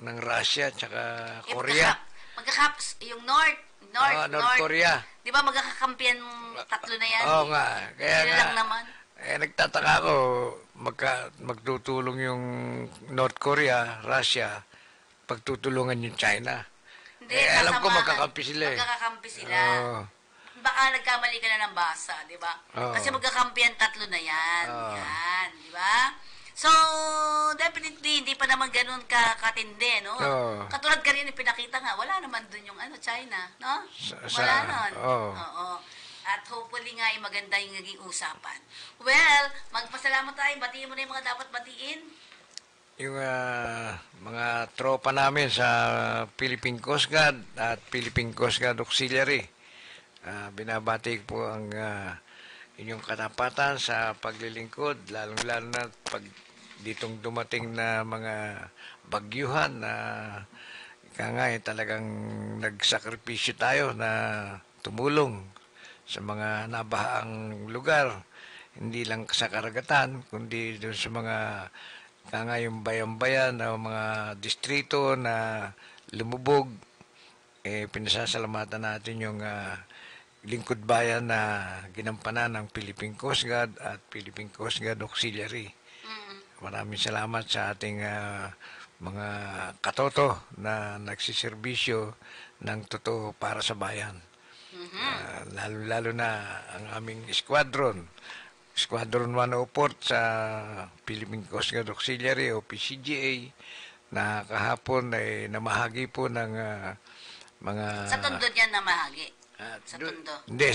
ng Russia at saka Korea. Yung North Korea. Di ba magkakakampiyan tatlo na yan? Oo nga. Kaya Sila nga, lang naman. nagtataka ako, magtutulong yung North Korea, Russia, pagtutulungan yung China. Hindi, alam ko kasamahan. magkakampi sila eh. Magkakakampi sila. Oo. Baka nagkamali ka na ng basa, di ba? Oo. Kasi magkakampiyan tatlo na yan. Oo. Yan, di ba? So, definitely, hindi pa naman ganun katindi, no? Oo. Katulad ka rin pinakita nga, wala naman dun yung China, no? Wala nun. Oo. At hopefully nga, maganda yung naging usapan. Well, magpasalamat tayo. Batiin mo na yung mga dapat batiin. Yung mga tropa namin sa Philippine Coast Guard at Philippine Coast Guard Auxiliary. Binabati po ang inyong katapatan sa paglilingkod, lalong-lalo na pag ditong dumating na mga bagyuhan na talagang nagsakripisyo tayo na tumulong sa mga nabahaang lugar, hindi lang sa karagatan, kundi doon sa mga yung bayan-bayan na mga distrito na lumubog. Pinasasalamatan natin yung lingkod bayan na ginampanan ng Philippine Coast Guard at Philippine Coast Guard Auxiliary. Maraming salamat sa ating mga katoto na nagsiservisyo ng totoo para sa bayan. Lalo-lalo na ang aming Squadron 104 sa Philippine Coast Guard Auxiliary o PCGA na kahapon ay namahagi po ng mga... Sa Tondo yan namahagi. Sa Tondo. Hindi,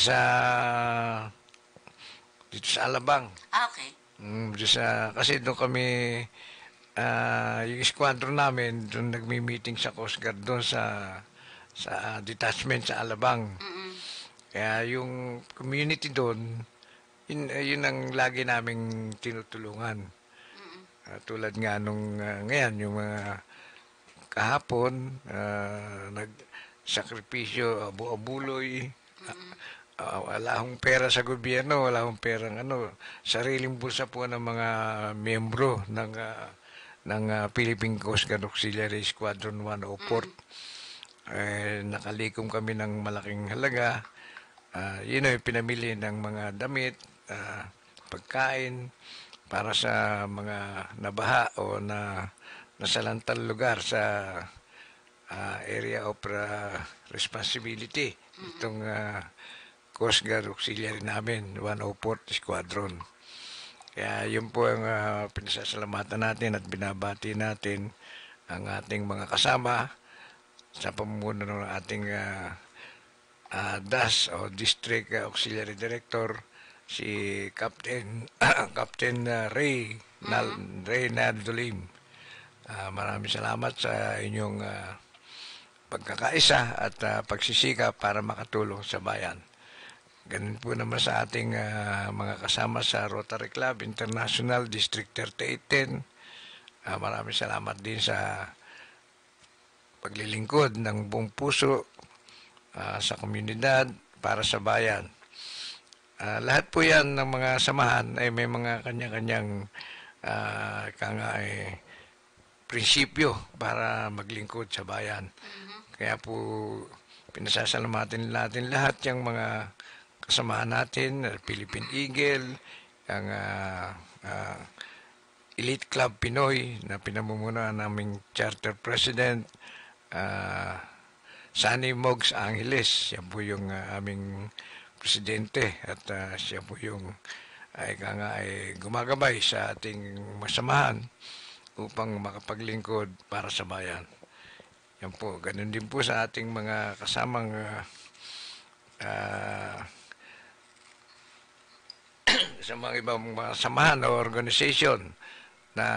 dito sa Alabang. Okay. Kasi doon kami, yung squadron namin, doon nagmi-meeting sa Coast Guard doon sa detachment sa Alabang. Kaya yung community doon, yun ang lagi naming tinutulungan. Tulad nga nung ngayon, yung mga kahapon, nagsakripisyo, abu-abuloy, wala akong pera sa gobyerno, wala akong perang sariling bulsa po ng mga miyembro ng Philippine Coast Guard Auxiliary Squadron 104. Nakalikom kami ng malaking halaga. Yun ay pinamili ng mga damit, pagkain para sa mga nabaha o nasalantang lugar sa area of responsibility itong Coast Guard Auxiliary namin, 104 Squadron. Kaya yun po ang pinasasalamatan natin at binabati natin ang ating mga kasama sa pamumuno ng ating DAS o District Auxiliary Director, si Captain Ray Nardolim. Maraming salamat sa inyong pagkakaisa at pagsisikap para makatulong sa bayan. Ganun po naman sa ating mga kasama sa Rotary Club International District 3810. Maraming salamat din sa paglilingkod ng buong puso sa komunidad para sa bayan. Lahat po yan ng mga samahan ay may mga kanya-kanyang prinsipyo para maglingkod sa bayan. Kaya po pinasasalamatan natin lahat yung mga kasamahan natin, Philippine Eagle, ang Elite Club Pinoy na pinamumunuan naming Charter President, Sunny Mogs Angeles. Siya po yung aming presidente at siya po yung ay gumagabay sa ating masamahan upang makapaglingkod para sa bayan. Yan po, ganun din po sa ating mga kasamang sa mga ibang mga samahan o organization na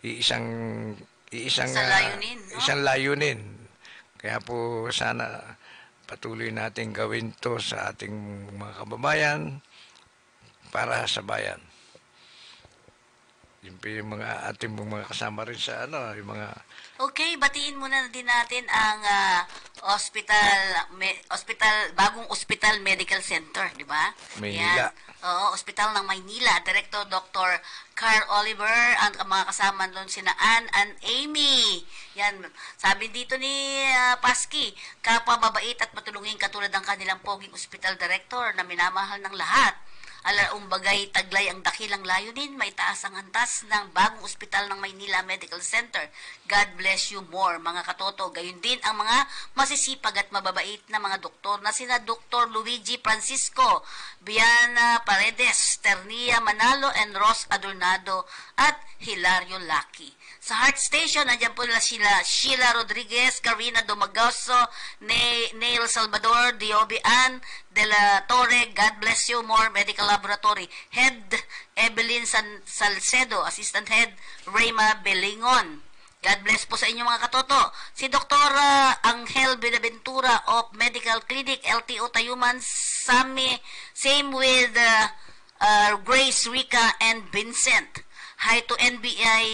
iisang Isang layunin, no? isang layunin. Kaya po sana patuloy natin gawin to sa ating mga kababayan para sa bayan. Yung po yung mga ating mga kasama rin sa yung mga Okay, batiin muna din natin ang bagong Hospital Medical Center, di ba? Maynila. Yan. Oo, Hospital ng Maynila. Director Dr. Carl Oliver, ang mga kasama doon sina Ann and Amy. Yan, sabi dito ni Paski, kapwa mabait at matulungin katulad ng kanilang poging Hospital Director na minamahal ng lahat. Alaong bagay taglay ang dakilang layunin, may taas ang antas ng bagong ospital ng Maynila Medical Center. God bless you more, mga katoto. Gayon din ang mga masisipag at mababait na mga doktor na sina Dr. Luigi Francisco, Biana Paredes, Ternia Manalo, and Ross Adornado at Hilario Lucky. Sa Heart Station, nandiyan po nila Sheila Rodriguez, Karina Domagoso, Neil Salvador, Diobian de la Torre, God bless you more, Medical Laboratory. Head Evelyn Salcedo, Assistant Head Reyma Belingon. God bless po sa inyo mga katoto. Si Dr. Angel Benaventura of Medical Clinic, LTO Tayuman, same with Grace, Rica, and Vincent. Hi to NBI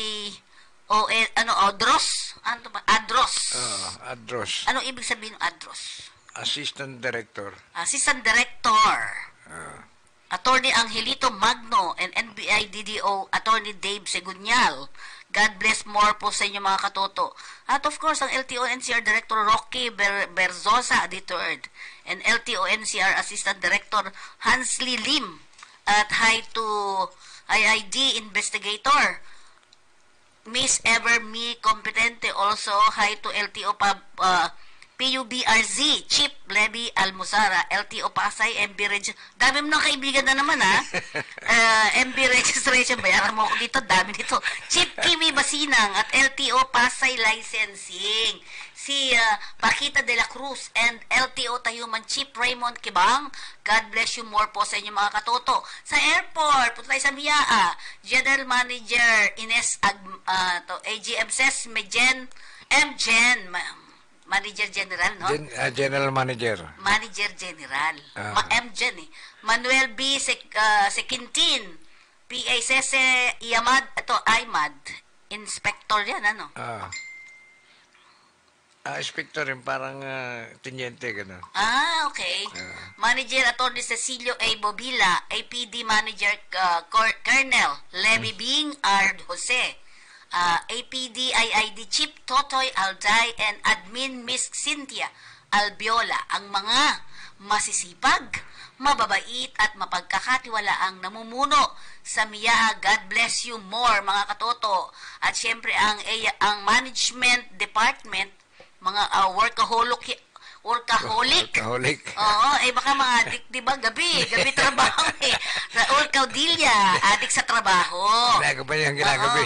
Adros? Ano ba? Adros. Adros. Anong ibig sabihin ng Adros? Assistant Director. Assistant Director. Attorney Angelito Magno and NBI DDO Attorney Dave Segunyal. God bless more po sa inyo mga katoto. At of course, ang LTO NCR Director Rocky Berzosa III and LTO NCR Assistant Director Hansley Lim. At hi to IID Investigator Miss Everme Competente. Also, hi to LTO PUBRZ, Chief Levy Almuzara, LTO Pasay, MB Dami mo ng kaibigan na naman, ha? MB Registration, bayaran mo ako dito, dami nito. Chief Kimi Basinang at LTO Pasay Licensing. Si Paquita de la Cruz and LTO Tayuman Chief Raymond Kibang. God bless you more po sa inyo mga katoto. Sa airport, punta tayo sa Miaa. General Manager Ines AGM says Manager General, no? General Manager. Manager General. MGen, eh. Manuel B. Sequintin. PA Sese Iamad. Ito, Aymad. Inspector yan, ano? Inspector rin, parang tiniente, gano'n. Okay. Manager Atty. Cecilio A. Bobila, APD Manager Colonel Levy Bing R. Jose, APD IID Chief Totoy Alday, and Admin Miss Cynthia Albiola, ang mga masisipag, mababait at mapagkakatiwalaang namumuno sa MIA. God bless you more mga katoto. At syempre ang Management Department, mga workaholic. Oo, baka mga adik, di ba? Gabi trabaho eh. Raul Caudilla, adik sa trabaho. Ginagabi yung ginagabi.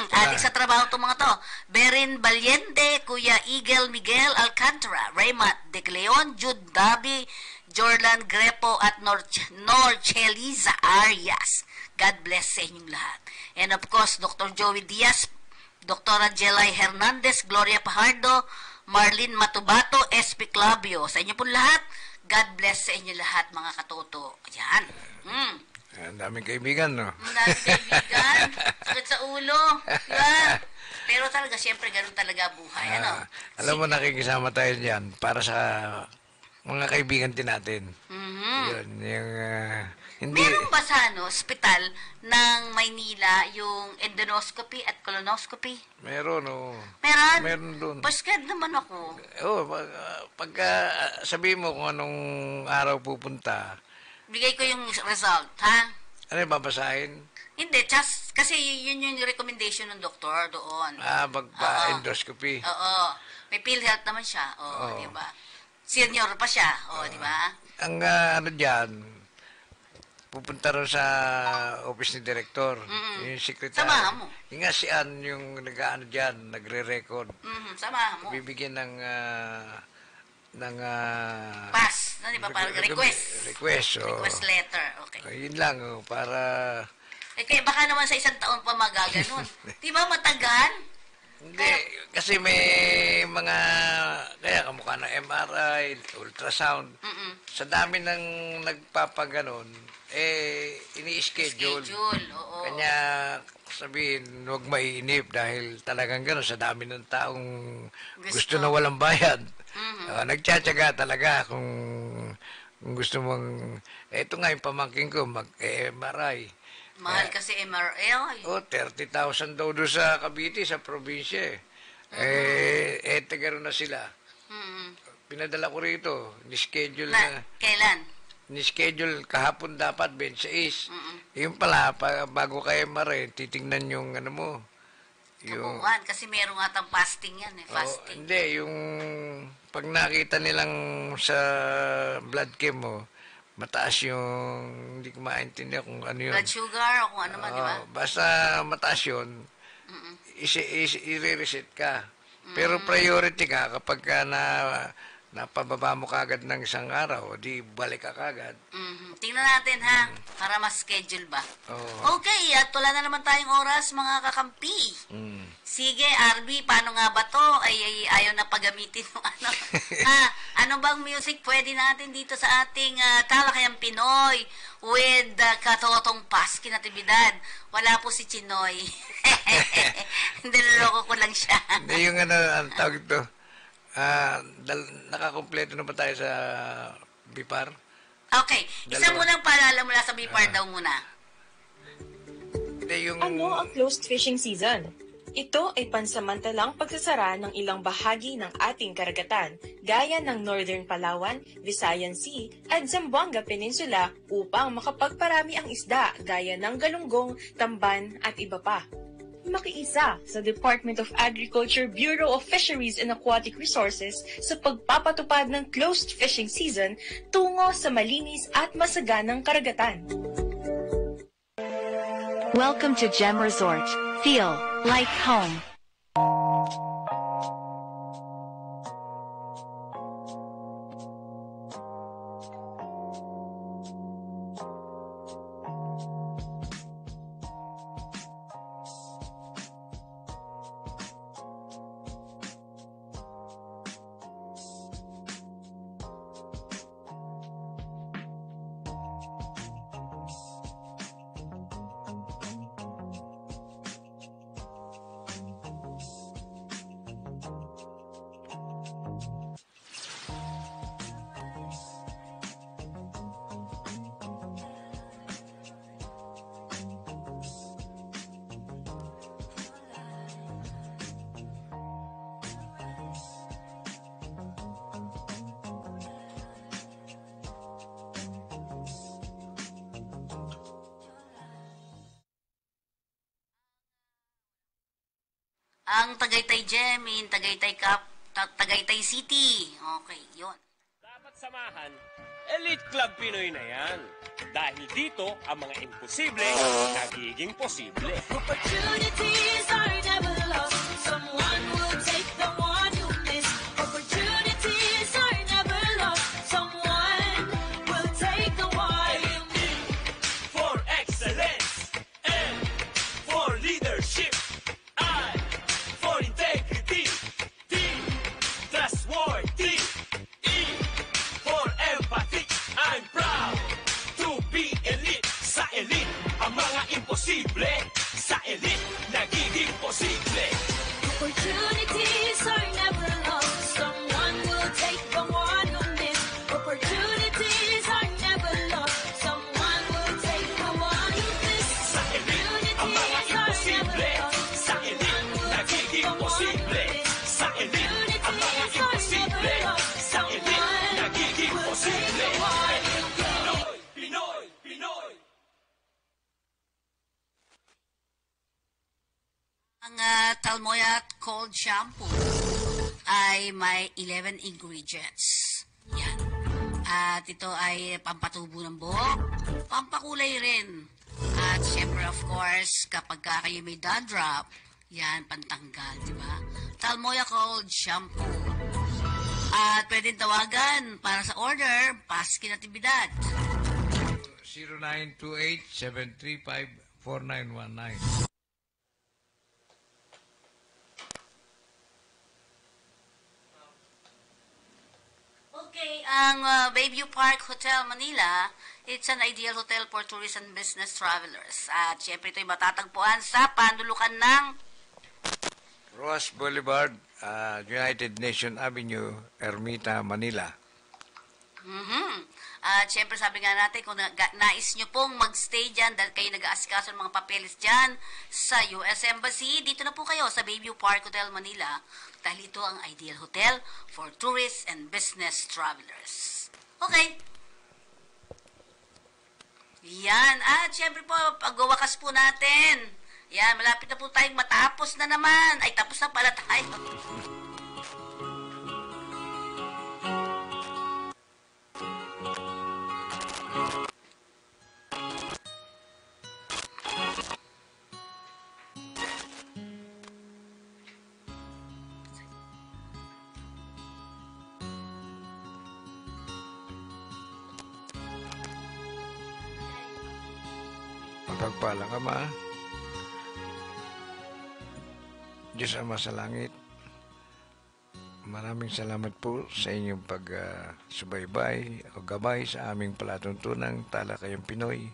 Adik sa trabaho itong mga to. Berin Valiente, Kuya Eagle Miguel Alcantara, Raymat De Leon, Jude Dabi, Jordan Grepo at Norcheliza Arias. God bless sa inyong lahat. And of course, Dr. Joey Diaz, Dr. Jelay Hernandez, Gloria Pajardo, Marlene Matubato, SP Clavio. Sa inyo po lahat, God bless sa inyo lahat, mga katoto. Ayan. Ang daming kaibigan, no? Ang daming kaibigan. Sakit sa ulo. Diba? Pero talaga, syempre, ganun talaga buhay. Alam mo, nakikisama tayo dyan para sa mga kaibigan din natin. Yun, yung... hindi... Meron ba sa ospital ng Maynila yung endoscopy at colonoscopy? Meron, oo. Meron? Meron doon. Paskad naman ako. Oo, pagka sabihin mo kung anong araw pupunta. Bigay ko yung result, ha? Ano yung babasahin? Hindi, just, kasi yun yung recommendation ng doktor doon. Magpa-endoscopy. Oo. May PhilHealth naman siya. Oo, di ba? Senior pa siya. Oo, di ba? Ang ano dyan, pupunta rin sa office ni Director, yung secretary. Samahan mo. Yung nga si Ann, yung nag-ano dyan, nagre-record. Samahan mo. Bibigyan ng pass, di ba? Parang request. Request, Request letter, okay. Yun lang, para Eh, kaya baka naman sa isang taon pa magaganon. Di ba matagal? Hindi, kasi may mga, kaya kamukha ng MRI, ultrasound. Sa dami ng nagpapaganon, ini-schedule. Oo. Kanya sabihin, huwag maiinip dahil talagang gano'n sa dami ng taong gusto na walang bayad. Nagtsatsaga talaga kung gusto mong, eto nga yung pamangking ko, mag-MRI. Mahal kasi MRL. 30,000 daw doon sa Cavite, sa probinsya. Tagaro na sila. Pinadala ko rito, ni-schedule na. Kailan? Ni-schedule kahapon dapat, 26. Yung pala, bago kayo MRI, titingnan yung ano mo. Kabuuan, kasi meron nga tang fasting yan fasting. Hindi, yung pag nakita nilang sa blood chem mo, mataas yung, hindi ko maintindihan kung ano yun. Blood sugar o kung ano man, di ba? Basta mataas yun, i-reset ka. Pero priority ka kapag ka napababa mo kagad ng isang araw, di balik ka kagad. Tingnan natin ha, para mas-schedule ba. Oo. Okay, at wala na naman tayong oras mga kakampi. Sige, RB, paano nga ba to? Ay ayaw na paggamitin ng ano. Ano bang music pwede natin dito sa ating Talakayang Pinoy with Katotong Paski Natividad? Wala po si Chinoy. Niloloko ko lang siya. Hindi yung ano, ang tawag ito. Nakakompleto na ba tayo sa Bipar? Okay, isa munang paalala mula sa Bipar daw muna. Hindi yung... Ano ang closed fishing season? Ito ay pansamantalang pagsasara ng ilang bahagi ng ating karagatan, gaya ng Northern Palawan, Visayan Sea, at Zamboanga Peninsula upang makapagparami ang isda gaya ng galunggong, tamban at iba pa. Makiisa sa Department of Agriculture Bureau of Fisheries and Aquatic Resources sa pagpapatupad ng closed fishing season tungo sa malinis at masaganang karagatan. Welcome to Gem Resort. Feel like home. Ang Tagaytay Gem in Tagaytay City. Okay, yun. Dapat samahan, Elite Club Pinoy na yan. Dahil dito, ang mga imposible nagiging posible. Opportunities are never lost. Someone will take the one you miss. Opportunities are never lost. Someone will take the one you miss. For excellence and for leadership and for integrity. T, trustworthy. E, for empathy. I'm proud to be elite. Sa elite, ang mga imposible. Sa elite, nagiging posible. Opportunities are never lost. Someone will take the one you miss. Opportunities are never lost. Someone will take the one you miss. Sa elite, ang mga imposible. Sa elite, nagiging posible. Sa elite, ang mga imposible. Sa elite, nagiging posible. Pinoy, Pinoy, Pinoy. Ang Talmoyat Cold Shampoo ay may 11 ingredients. Yan. At ito ay pampatubo ng buhok, pampakulay rin. At syempre, of course, kapag kayo may dandruff, yan, pantanggal, di ba? Talmoya Cold Shampoo. At pwedeng tawagan para sa order, Paski Natividad. 4919. Okay, ang Bayview Park Hotel Manila, it's an ideal hotel for tourist and business travelers. At syempre ito'y matatagpuan sa panlulukan ng Roas Boulevard, United Nation Avenue, Ermita, Manila. At syempre sabi nga natin, kung nais nyo pong magstay dyan dahil kayo nag-aasikaso ng mga papeles dyan sa US Embassy, dito na po kayo sa Bayview Park Hotel Manila dahil ito ang ideal hotel for tourists and business travelers. Okay. Yan. At syempre po, pagwawakas po natin. Yan, malapit na po tayong matapos na naman. Ay, tapos na pala tayo. Mapagpalang Ama, Diyos Ama sa langit, maraming salamat po sa inyong pagsubaybay o gabay sa aming palatuntunang Talakayang Pinoy.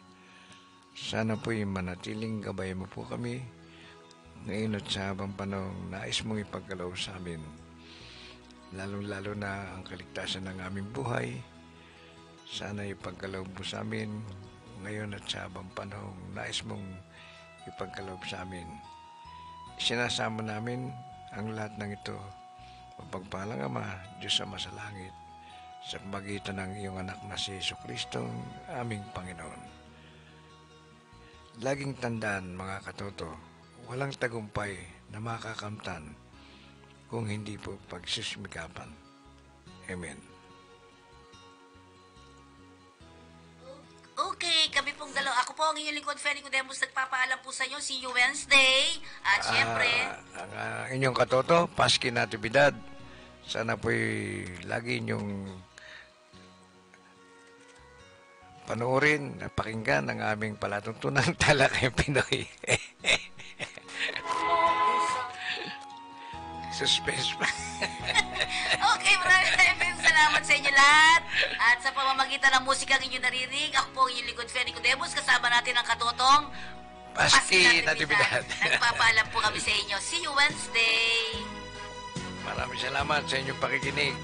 Sana po'y manatiling gabay mo po kami ngayon at sa habang panahong nais mong ipagkaloob sa amin. Lalong-lalo na ang kaligtasan ng aming buhay. Sana ipagkaloob mo sa amin ngayon at sa habang panahong nais mong ipagkaloob sa amin. Sinasama namin ang lahat ng ito. Mapagpalang Ama, Diyos Ama sa langit, sa pagitan ng iyong anak na si Jesucristo, aming Panginoon. Laging tandaan, mga katoto, walang tagumpay na makakamtan kung hindi po pagsusumikapan. Amen. Okay, kami pong dalawa. Ako po ang inyong lingkod, Feni Codemos, nagpapaalam po sa inyo. See you Wednesday. At syempre, Ang inyong katoto, Paski Natividad. Sana po'y lagi inyong panoorin at pakinggan ang aming palatuntunang Talakayang Pinoy. Suspense pa. okay, maraming salamat sa inyo lahat. At sa pamamagitan ng musikang inyong naririnig, ako po ang inyong lingkod, Feni Codemos. Kasama natin ang katotong Paski Natividad. Nagpapaalam po kami sa inyo. See you Wednesday. Maraming salamat sa inyong pakikinig.